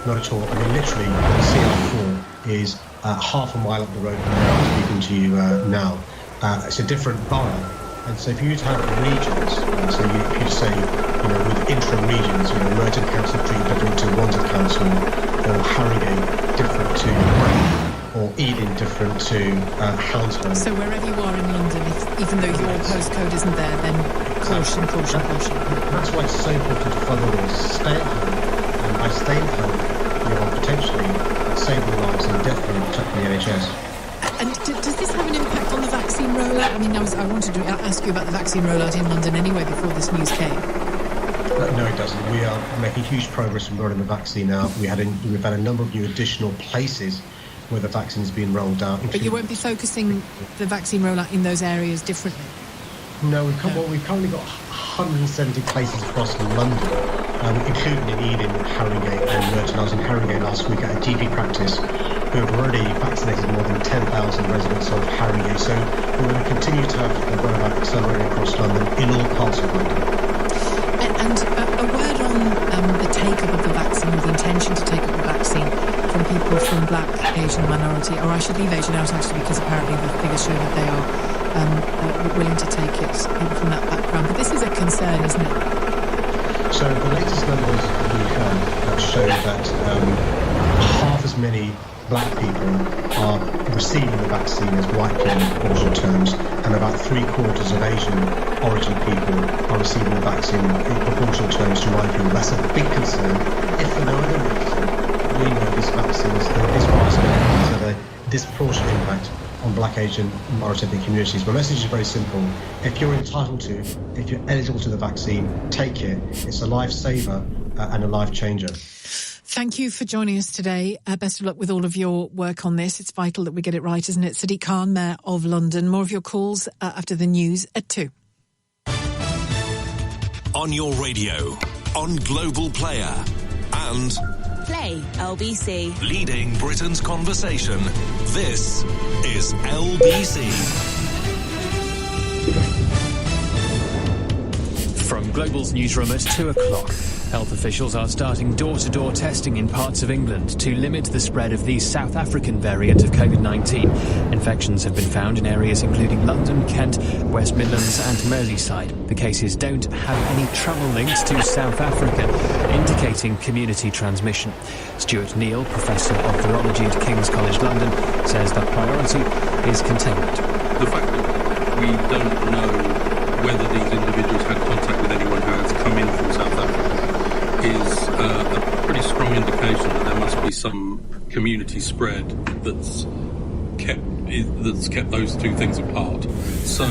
Not at all. I mean, literally, CR4 is half a mile up the road from where I'm speaking to you now. It's a different borough. And so if you have regions, so if you say, with interim regions, Merton Council Street different to Wandsworth Council, or Harrogate different to Wayne, or Ealing different to Hounslow. So wherever you are in London, even though your postcode isn't there, then caution. That's why it's so important to follow rules. Stay at home, and by staying home, you are potentially saving lives and definitely protecting the NHS. And does this have an impact on the vaccine rollout? I mean, I wanted to ask you about the vaccine rollout in London anyway before this news came. No, it doesn't. We are making huge progress in rolling the vaccine out. We've had a number of new additional places where the vaccine is being rolled out. But you won't be focusing the vaccine rollout in those areas differently? No, we've currently got 170 places across London, including in Ealing, Harrogate and Merton. I was in Harrogate last week at a GP practice who have already vaccinated more than 10,000 residents of Harrogate. So we're going to continue to have the rollout accelerating across London in all parts of London. And a word on the take-up of the vaccine, or the intention to take up the vaccine from people from Black, Asian minority, or I should leave Asian out actually because apparently the figures show that they are willing to take it, people from that background. But this is a concern, isn't it? So the latest numbers we have show that half as many Black people are receiving the vaccine as white people in proportional terms, and about 3/4 of Asian origin people are receiving the vaccine in proportional terms to white people. That's a big concern. If for no other reason, we know this vaccine is virus has a disproportionate impact on Black, Asian, minority ethnic communities. My message is very simple. If you're entitled to, if you're eligible to the vaccine, take it. It's a lifesaver and a life changer. Thank you for joining us today. Best of luck with all of your work on this. It's vital that we get it right, isn't it? Sadiq Khan, Mayor of London. More of your calls after the news at 2. On your radio, on Global Player, and Play LBC. leading Britain's conversation. This is LBC. From Global's newsroom at 2 o'clock. Health officials are starting door-to-door testing in parts of England to limit the spread of the South African variant of COVID-19. Infections have been found in areas including London, Kent, West Midlands and Merseyside. The cases don't have any travel links to South Africa, indicating community transmission. Stuart Neal, Professor of Virology at King's College London, says the priority is containment. The fact that we don't know whether these individuals had contact with anyone who has come in from South Africa is a pretty strong indication that there must be some community spread that's kept those two things apart. So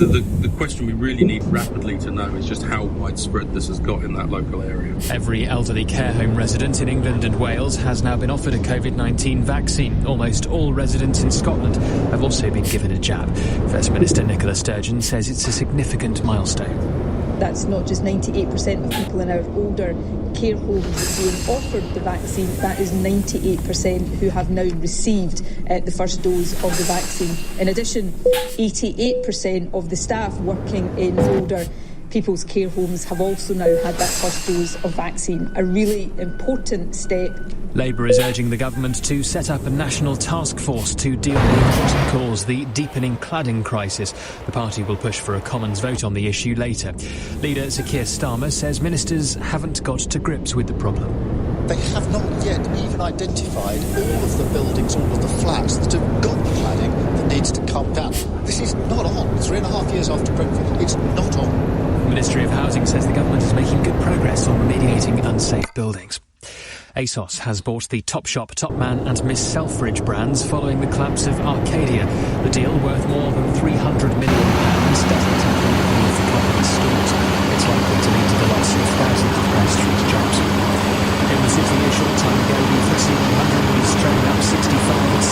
The question we really need rapidly to know is just how widespread this has got in that local area. Every elderly care home resident in England and Wales has now been offered a COVID-19 vaccine. Almost all residents in Scotland have also been given a jab. First Minister Nicola Sturgeon says it's a significant milestone. That's not just 98% of people in our older care homes being offered the vaccine, that is 98% who have now received the first dose of the vaccine. In addition, 88% of the staff working in older people's care homes have also now had that first dose of vaccine, a really important step. Labour is urging the government to set up a national task force to deal with what it calls the deepening cladding crisis. The party will push for a Commons vote on the issue later. Leader Sir Keir Starmer says ministers haven't got to grips with the problem. They have not yet even identified all of the buildings, all of the flats that have got the cladding that needs to come down. This is not on. 3.5 years after Brentford, it's not on. The Ministry of Housing says the government is making good progress on remediating unsafe buildings. ASOS has bought the Topshop, Topman and Miss Selfridge brands following the collapse of Arcadia. The deal, worth more than £300 million, doesn't include the company's stores. It's likely to lead to the loss of thousands of High Street jobs. In the city a short time ago, the FTSE 100 was trading up 65 at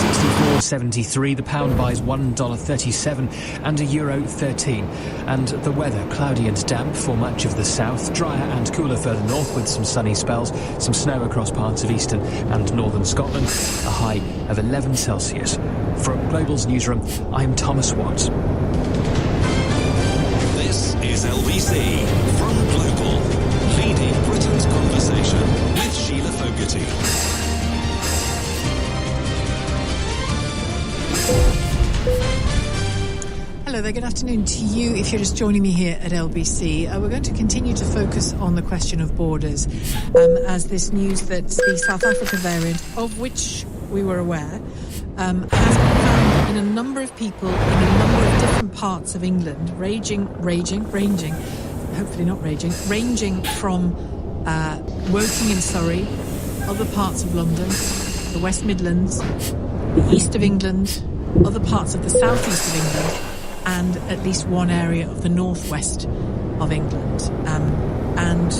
64.73. The pound buys $1.37 and €1.13. And the weather, cloudy and damp for much of the south, drier and cooler further north with some sunny spells, some snow across parts of eastern and northern Scotland, a high of 11 Celsius. From Global's newsroom, I'm Thomas Watts. This is LBC from Global, leading Britain's conversation with Sheila Fogarty. Hello there, good afternoon to you if you're just joining me here at LBC. We're going to continue to focus on the question of borders as this news that the South Africa variant, of which we were aware, has been found in a number of people in a number of different parts of England, ranging from Woking in Surrey, other parts of London, the West Midlands, the east of England, other parts of the southeast of England, and at least one area of the northwest of England. And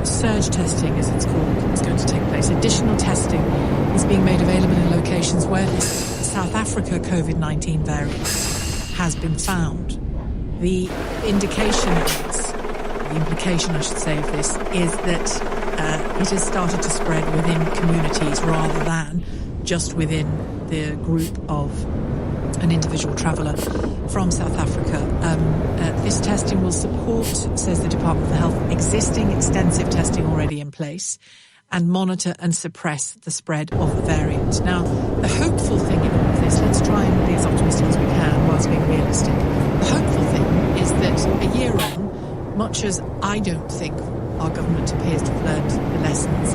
surge testing, as it's called, is going to take place. Additional testing is being made available in locations where this South Africa COVID-19 variant has been found. The implication, I should say, of this is that it has started to spread within communities rather than just within the group of an individual traveller from South Africa. This testing will support, says the Department of Health, existing extensive testing already in place and monitor and suppress the spread of the variant. Now, the hopeful thing in all of this, let's try and be as optimistic as we can whilst being realistic. The hopeful thing is that a year on, much as I don't think our government appears to have learned the lessons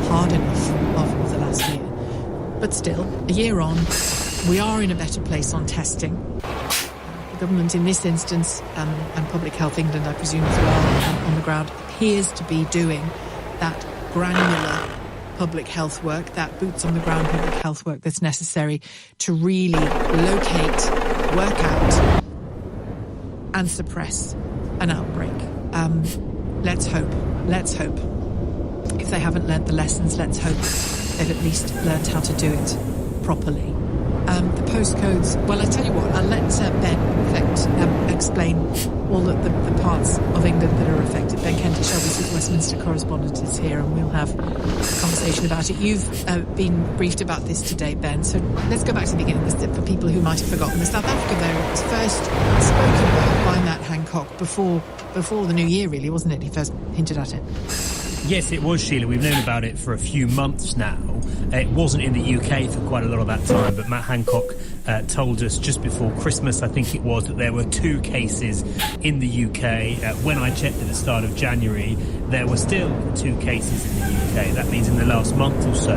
hard enough of the last year, but still, a year on, we are in a better place on testing. The government in this instance, and Public Health England, I presume as well, on the ground, appears to be doing that granular public health work, that boots on the ground public health work that's necessary to really locate, work out and suppress an outbreak. Let's hope. If they haven't learnt the lessons, let's hope they've at least learnt how to do it properly. The postcodes, well, I tell you what, I'll let Ben explain all the parts of England that are affected. Ben Kentish, LBC's Westminster correspondent, is here, and we'll have a conversation about it. You've been briefed about this today, Ben, so let's go back to the beginning for people who might have forgotten. The South Africa variant was first spoken about by Matt Hancock before the new year, really, wasn't it? He first hinted at it. Yes, it was, Sheila. We've known about it for a few months now. It wasn't in the UK for quite a lot of that time, but Matt Hancock told us just before Christmas, I think it was, that there were 2 cases in the UK. When I checked at the start of January, there were still 2 cases in the UK. That means in the last month or so,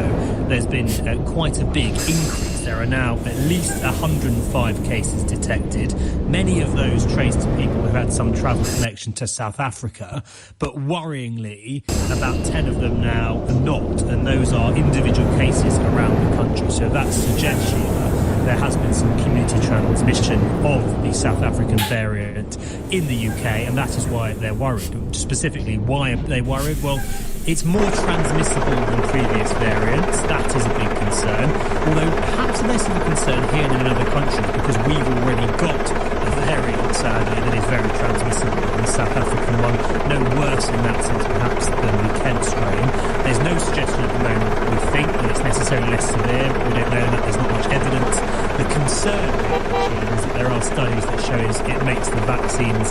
there's been quite a big increase. There are now at least 105 cases detected. Many of those traced to people who had some travel connection to South Africa, but worryingly, about 10 of them now are not, and those are individual cases around the country. So that suggests, Sheila, there has been some community transmission of the South African variant in the UK, and that is why they're worried. Specifically, why are they worried? Well, it's more transmissible than previous variants. That is a big concern, although perhaps less of a concern here than in other countries, because we've already got a variant, sadly, that is very transmissible. The South African one, no worse in that sense, perhaps, than the Kent strain. There's no suggestion at the moment, we think, that it's necessarily less severe, but we don't know that. There's not much evidence. The concern is that there are studies that shows it makes the vaccines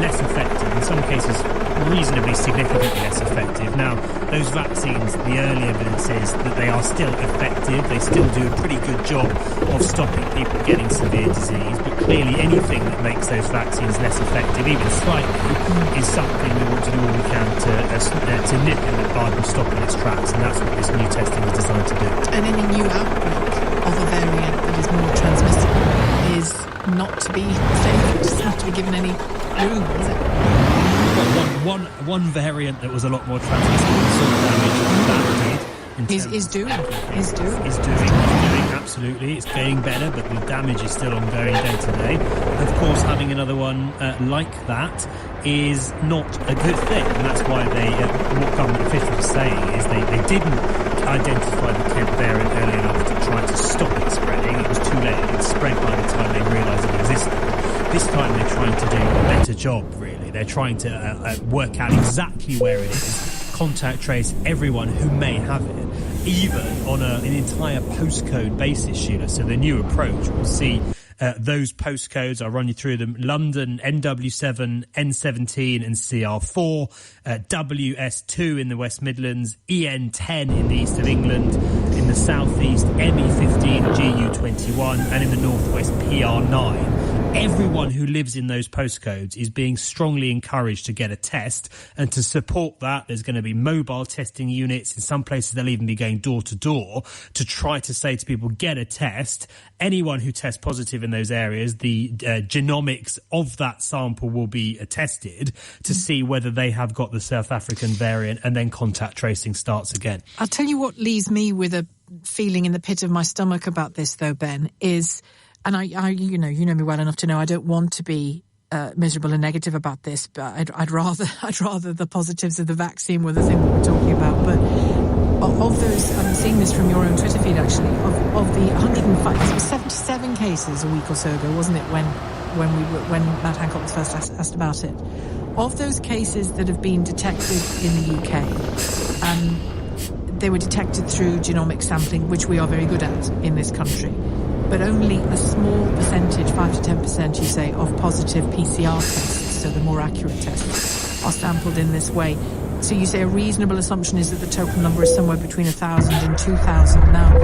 less effective, in some cases reasonably significantly less effective. Now, those vaccines, the early evidence is that they are still effective. They still do a pretty good job of stopping people getting severe disease, but clearly anything that makes those vaccines less effective, even slightly, is something we want to do all we can to nip in the bud and stop in its tracks, and that's what this new testing is designed to do. And any new outbreak of a variant that is more transmissible is not to be favoured, it's not to be given any room, is it? One variant that was a lot more transmissible and saw damage that did. Is doing, absolutely. It's getting better, but the damage is still ongoing day to day. Of course, having another one like that is not a good thing, and that's why what government officials are saying is they didn't identify the Kent variant early enough to try to stop it spreading. It was too late. It spread by the time they realised it existed. This time they're trying to do a better job, really. They're trying to work out exactly where it is, contact trace everyone who may have it, even on an entire postcode basis, Sheila. So the new approach will see those postcodes, I'll run you through them: London, NW7, N17 and CR4, WS2 in the West Midlands, EN10 in the east of England, in the southeast ME15, GU21, and in the northwest PR9. Everyone who lives in those postcodes is being strongly encouraged to get a test, and to support that there's going to be mobile testing units. In some places they'll even be going door to door to try to say to people, get a test. Anyone who tests positive in those areas, the genomics of that sample will be tested to see whether they have got the South African variant, and then contact tracing starts again. I'll tell you what leaves me with a feeling in the pit of my stomach about this, though, Ben, is... And I you know me well enough to know I don't want to be miserable and negative about this, but I'd rather the positives of the vaccine were the thing we were talking about. But of those, I'm seeing this from your own Twitter feed actually. Of the 105, it was 77 cases a week or so ago, wasn't it? When Matt Hancock was first asked about it. Of those cases that have been detected in the UK, they were detected through genomic sampling, which we are very good at in this country. But only a small percentage, 5 to 10%, you say, of positive PCR tests, so the more accurate tests, are sampled in this way. So you say a reasonable assumption is that the total number is somewhere between 1,000 and 2,000. Now,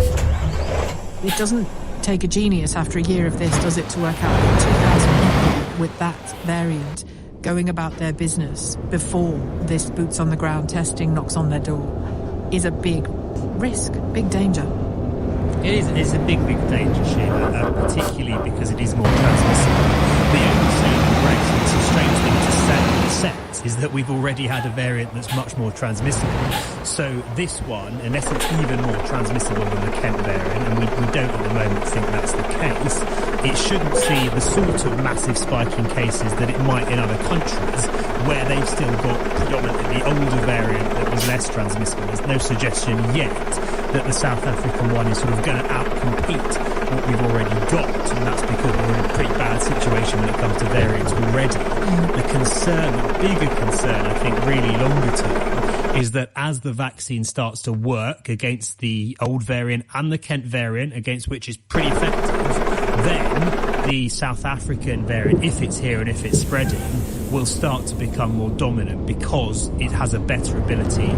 it doesn't take a genius after a year of this, does it, to work out that 2,000 people with that variant going about their business before this boots on the ground testing knocks on their door is a big risk, big danger. It's a big danger, Sheila, particularly because it is more transmissible. The only saving grace, and it's a strange thing to say in a sense, is that we've already had a variant that's much more transmissible. So this one, unless it's even more transmissible than the Kent variant, and we don't at the moment think that's the case, it shouldn't see the sort of massive spike in cases that it might in other countries, where they've still got predominantly the older variant that was less transmissible. There's no suggestion yet that the South African one is sort of going to outcompete what we've already got, and that's because we're in a pretty bad situation when it comes to variants already. The bigger concern, I think, really longer term, is that as the vaccine starts to work against the old variant and the Kent variant, against which is pretty effective, then the South African variant, if it's here and if it's spreading, will start to become more dominant because it has a better ability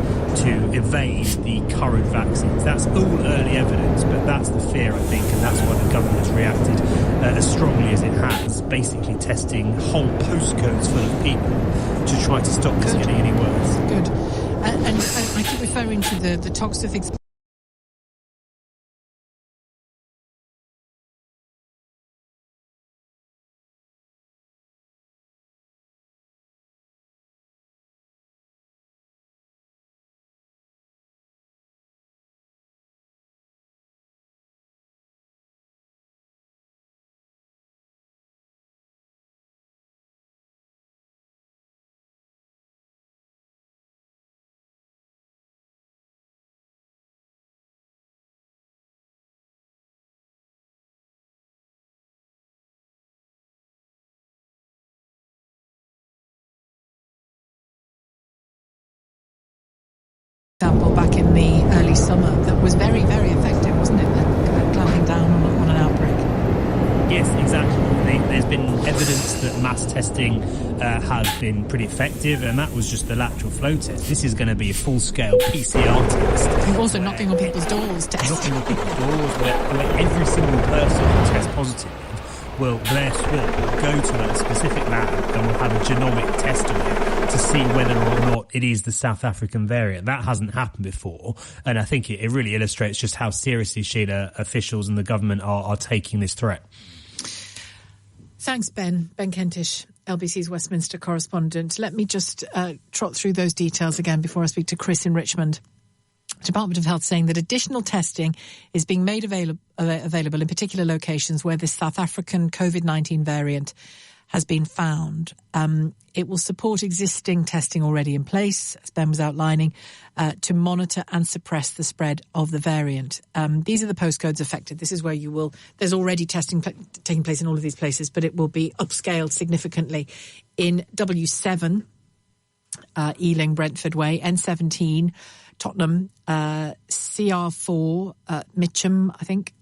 to evade the current vaccines. That's all early evidence, but that's the fear, I think, and that's why the government has reacted as strongly as it has, basically testing whole postcodes full of people to try to stop this getting any worse. Good. And I keep referring to the toxic got back in the early summer that was very, very effective, wasn't it, at clamping down on an outbreak? Yes, exactly. There's been evidence that mass testing has been pretty effective, and that was just the lateral flow test. This is going to be a full-scale PCR test. And also knocking on people's doors test. Knocking on people's doors, where every single person who tests positive will, their swab will go to a specific lab and will have a genomic test of it to see whether or not it is the South African variant. That hasn't happened before, and I think it really illustrates just how seriously, Sheila, officials and the government are taking this threat. Thanks, Ben. Ben Kentish, LBC's Westminster correspondent. Let me just trot through those details again before I speak to Chris in Richmond. Department of Health saying that additional testing is being made available in particular locations where the South African COVID-19 variant has been found. It will support existing testing already in place, as Ben was outlining, to monitor and suppress the spread of the variant. These are the postcodes affected. This is where you will... There's already testing taking place in all of these places, but it will be upscaled significantly in W7, Ealing, Brentford Way, N17, Tottenham, CR4, Mitcham, I think,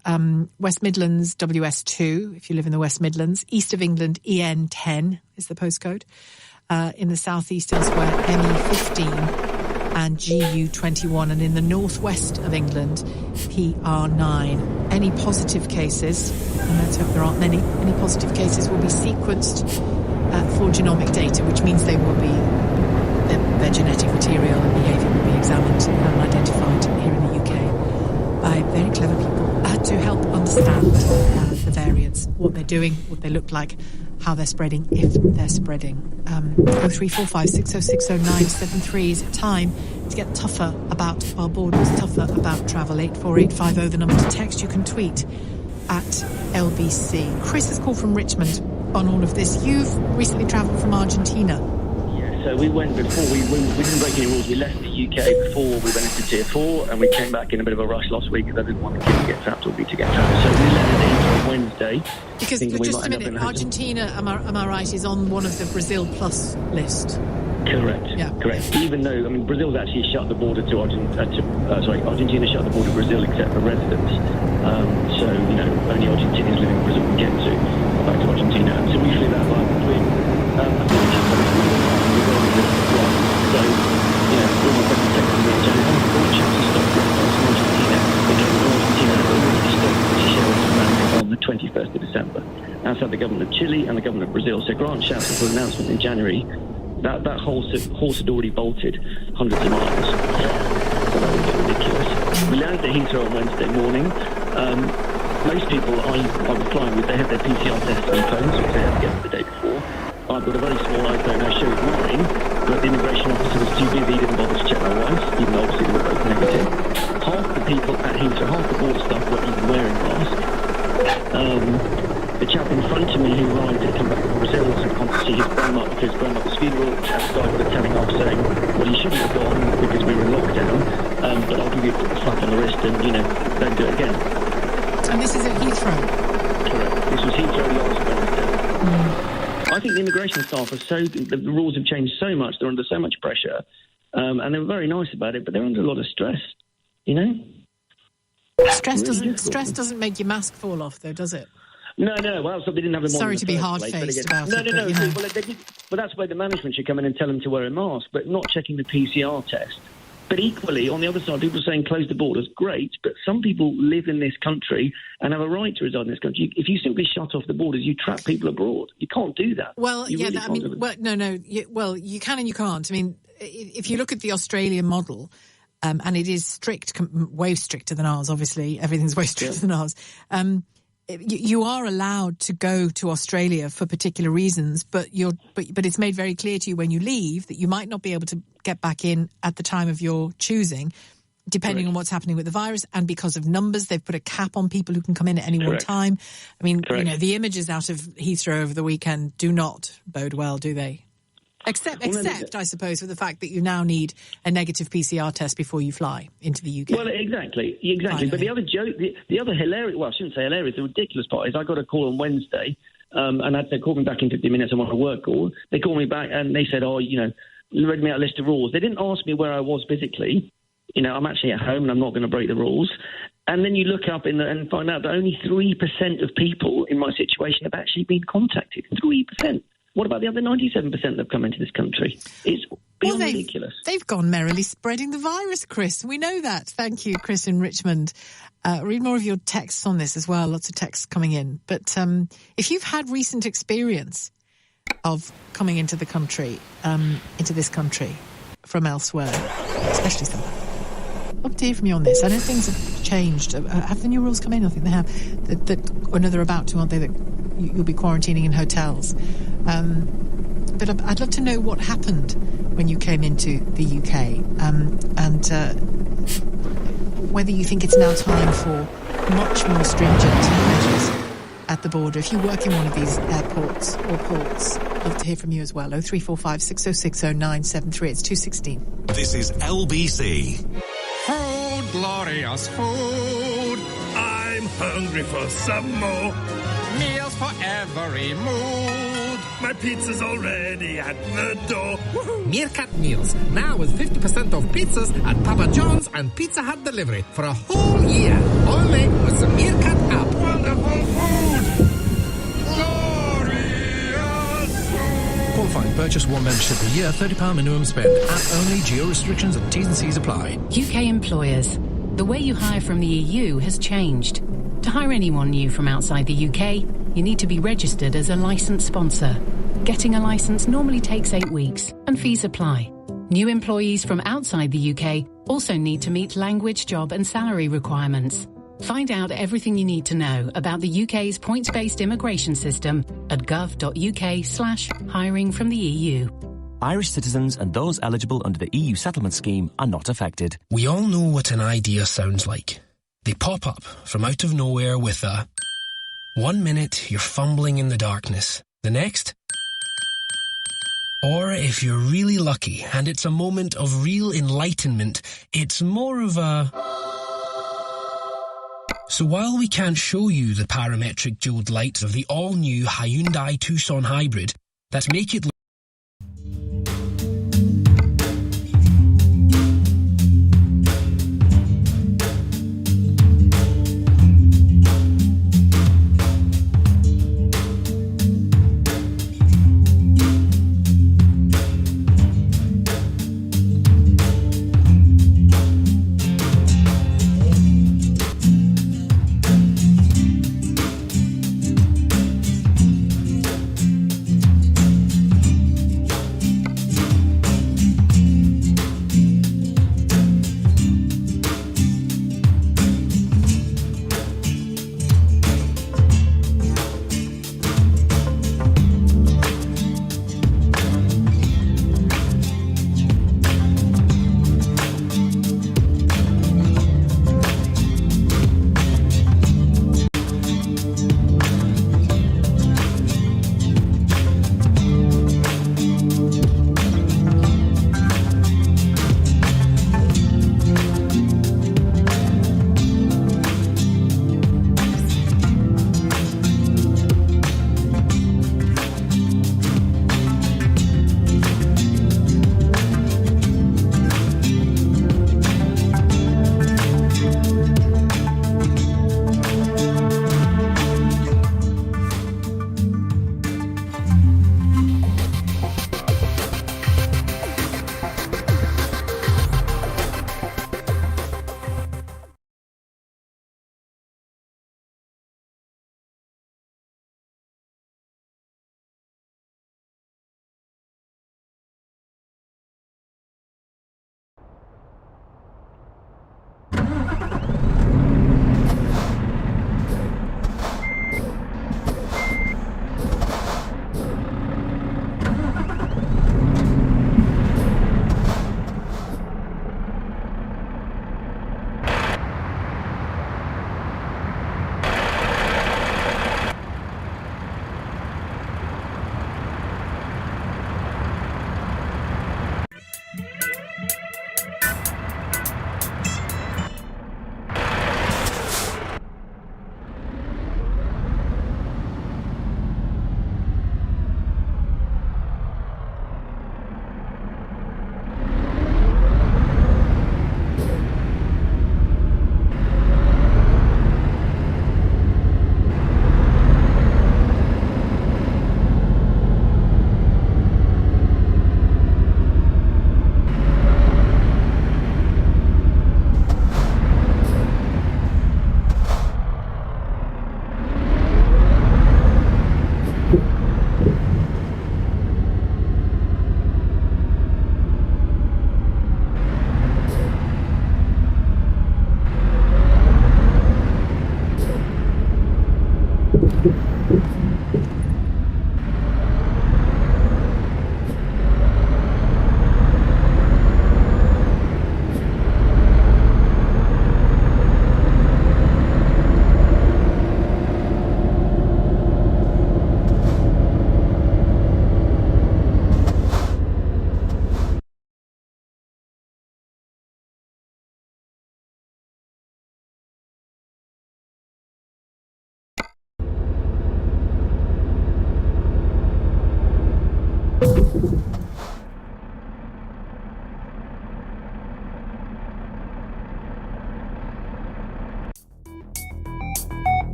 West Midlands, WS2, if you live in the West Midlands, East of England, EN10 is the postcode, in the southeast elsewhere, ME15 and GU21, and in the northwest of England, PR9. Any positive cases, and let's hope there aren't many, any positive cases will be sequenced for genomic data, which means they will be their genetic material and behaviour will be examined and identified here in the UK by very clever people to help understand the variants, what they're doing, what they look like, how they're spreading, if they're spreading. 0345 606 0973 is time to get tougher about our borders, tougher about travel. 84850, the number to text. You can tweet at LBC. Chris has called from Richmond on all of this. You've recently travelled from Argentina. So we went before, we didn't break any rules. We left the UK before we went into Tier 4, and we came back in a bit of a rush last week because I didn't want the kids to get trapped or me to get trapped. So we landed on Wednesday. Because, just a minute, Argentina, am I right, is on one of the Brazil Plus list? Correct. Yeah. Correct. Even though, I mean, Brazil's actually shut the border to Argentina shut the border to Brazil except for residents. So, you know, only Argentinians living in Brazil can get back to Argentina. So we flew that line between, so, you know, all my friends texted me and saying, all the chaps who stopped from Argentina, they came from Argentina and already stopped Seychelles on the 21st of December. Outside the government of Chile and the government of Brazil. So Grant Shapps put an announcement in January that horse had already bolted hundreds of miles. So that was a bit ridiculous. We landed at Heathrow on Wednesday morning. Most people I was flying with, they had their PCR tests on their phones, which they had to get the day before. I've got a very small iPhone, I showed mine, but the immigration officer was too busy, he didn't bother to check my wife's, even though obviously they were both negative. Half the people at Heathrow, half the border staff weren't even wearing masks. The chap in front of me who arrived had come back from Brazil had gone to see his grandmother's funeral, and the guy got a telling off saying, well, you shouldn't have gone because we were in lockdown, but I'll give you a slap on the wrist and, you know, don't do it again. And this is at Heathrow? Correct. This was Heathrow last Wednesday. I think the immigration staff the rules have changed so much, they're under so much pressure, and they were very nice about it, but they're under a lot of stress, you know? Stress doesn't make your mask fall off, though, does it? No, well, so they didn't have them on. Sorry to be hard-faced about it. No. Well, that's where the management should come in and tell them to wear a mask, but not checking the PCR test. But equally, on the other side, people saying close the borders, great, but some people live in this country and have a right to reside in this country. If you simply shut off the borders, you trap people abroad. You can't do that. Well, you can and you can't. I mean, if you look at the Australian model, and it is strict, way stricter than ours, obviously, everything's way stricter than ours, you are allowed to go to Australia for particular reasons, but it's made very clear to you when you leave that you might not be able to get back in at the time of your choosing, depending on what's happening with the virus. And because of numbers, they've put a cap on people who can come in at any one time. I mean, you know, the images out of Heathrow over the weekend do not bode well, do they? Except, I suppose, for the fact that you now need a negative PCR test before you fly into the UK. Well, exactly. But the other joke, the other hilarious, well, I shouldn't say hilarious, the ridiculous part is I got a call on Wednesday, and they called me back in 15 minutes on my work call. They called me back and they said, oh, you know, read me out a list of rules. They didn't ask me where I was physically. I'm actually at home and I'm not going to break the rules. And then you look up and find out that only 3% of people in my situation have actually been contacted. 3%. What about the other 97% that have come into this country? It's beyond ridiculous. They've gone merrily spreading the virus, Chris. We know that. Thank you, Chris in Richmond. Read more of your texts on this as well. Lots of texts coming in. But if you've had recent experience of coming into the country, into this country from elsewhere, especially South Africa, I'd love to hear from you on this. I know things have changed. Have the new rules come in? I think they have. Or no, they're about to, aren't they? That you'll be quarantining in hotels. But I'd love to know what happened when you came into the UK, and whether you think it's now time for much more stringent measures at the border. If you work in one of these airports or ports, I'd love to hear from you as well. 0345 606 0973. It's 2:16. This is LBC. Food, glorious food. I'm hungry for some more. Meals for every mood. My pizza's already at the door. Woohoo! Meerkat Meals, now with 50% off pizzas at Papa John's and Pizza Hut delivery for a whole year. Only with the Meerkat app. Wonderful food! Glorious food! Qualifying purchase, one membership a year, £30 minimum spend. App only, geo restrictions and T's and C's apply. UK employers. The way you hire from the EU has changed. To hire anyone new from outside the UK, you need to be registered as a licensed sponsor. Getting a license normally takes 8 weeks, and fees apply. New employees from outside the UK also need to meet language, job and salary requirements. Find out everything you need to know about the UK's points-based immigration system at gov.uk/hiring from the EU. Irish citizens and those eligible under the EU settlement scheme are not affected. We all know what an idea sounds like. They pop up from out of nowhere with a... 1 minute, you're fumbling in the darkness. The next... Or if you're really lucky and it's a moment of real enlightenment, it's more of a... So while we can't show you the parametric diode lights of the all-new Hyundai Tucson Hybrid that make it look...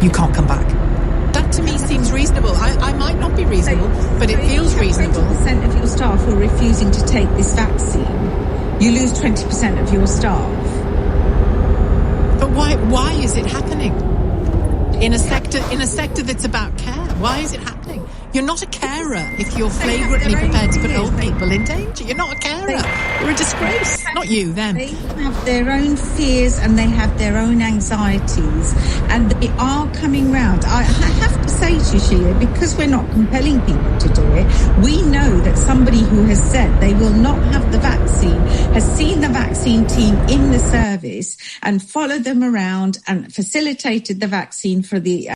you can't come back. That to me seems reasonable. I might not be reasonable, but it feels reasonable. 20% of your staff who are refusing to take this vaccine. You lose 20% of your staff. But why is it happening? In a sector that's about care. Why is it happening? You're not a carer if you're flagrantly prepared to put old people in danger. You're not a carer. You're a disgrace. Not you, them. They have their own fears and they have their own anxieties, and they are coming round. I have to say to you, Sheila, because we're not compelling people to do it, we know that somebody who has said they will not have the vaccine has seen the vaccine team in the service and followed them around and facilitated the vaccine for the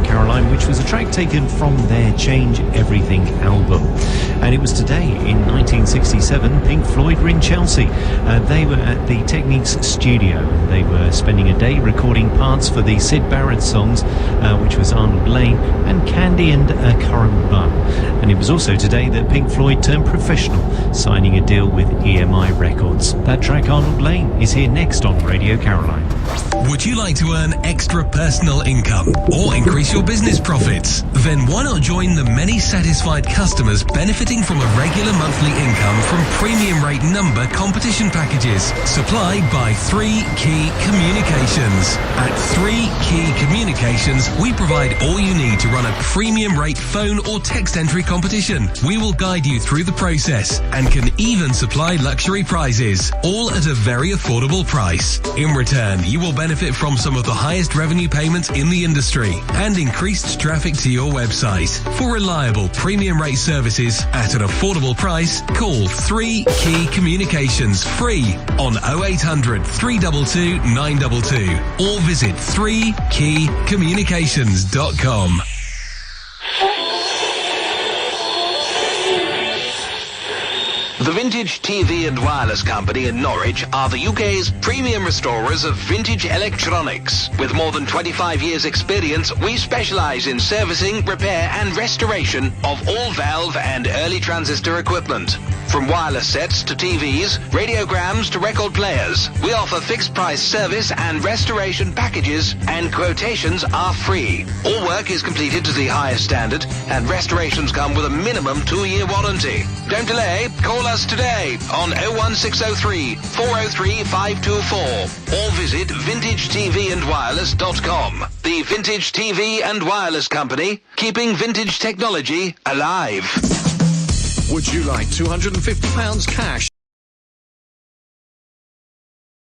Caroline, which was a track taken from their Change Everything album. And it was today, in 1967, Pink Floyd were in Chelsea. They were at the Techniques studio, and they were spending a day recording parts for the Syd Barrett songs, which was Arnold Lane and Candy and Curran Bun. And it was also today that Pink Floyd turned professional, signing a deal with EMI Records. That track, Arnold Lane, is here next on Radio Caroline. Would you like to earn extra personal income or increase your business profits? Then why not join the many satisfied customers benefiting from a regular monthly income from premium rate number competition packages supplied by 3 Key Communications. At 3 Key Communications, we provide all you need to run a premium rate phone or text entry competition. We will guide you through the process and can even supply luxury prizes, all at a very affordable price. In return, you will benefit from some of the highest revenue payments in the industry and increased traffic to your website. For reliable premium rate services at an affordable price, call 3 Key Communications free on 0800 322 922 or visit 3keycommunications.com. The Vintage TV and Wireless Company in Norwich are the UK's premium restorers of vintage electronics. With more than 25 years' experience, we specialise in servicing, repair and restoration of all valve and early transistor equipment. From wireless sets to TVs, radiograms to record players, we offer fixed price service and restoration packages, and quotations are free. All work is completed to the highest standard and restorations come with a minimum 2-year warranty. Don't delay, call us today on 01603 403 524 or visit vintagetvandwireless.com. The Vintage TV and Wireless Company, keeping vintage technology alive. Would you like £250 cash?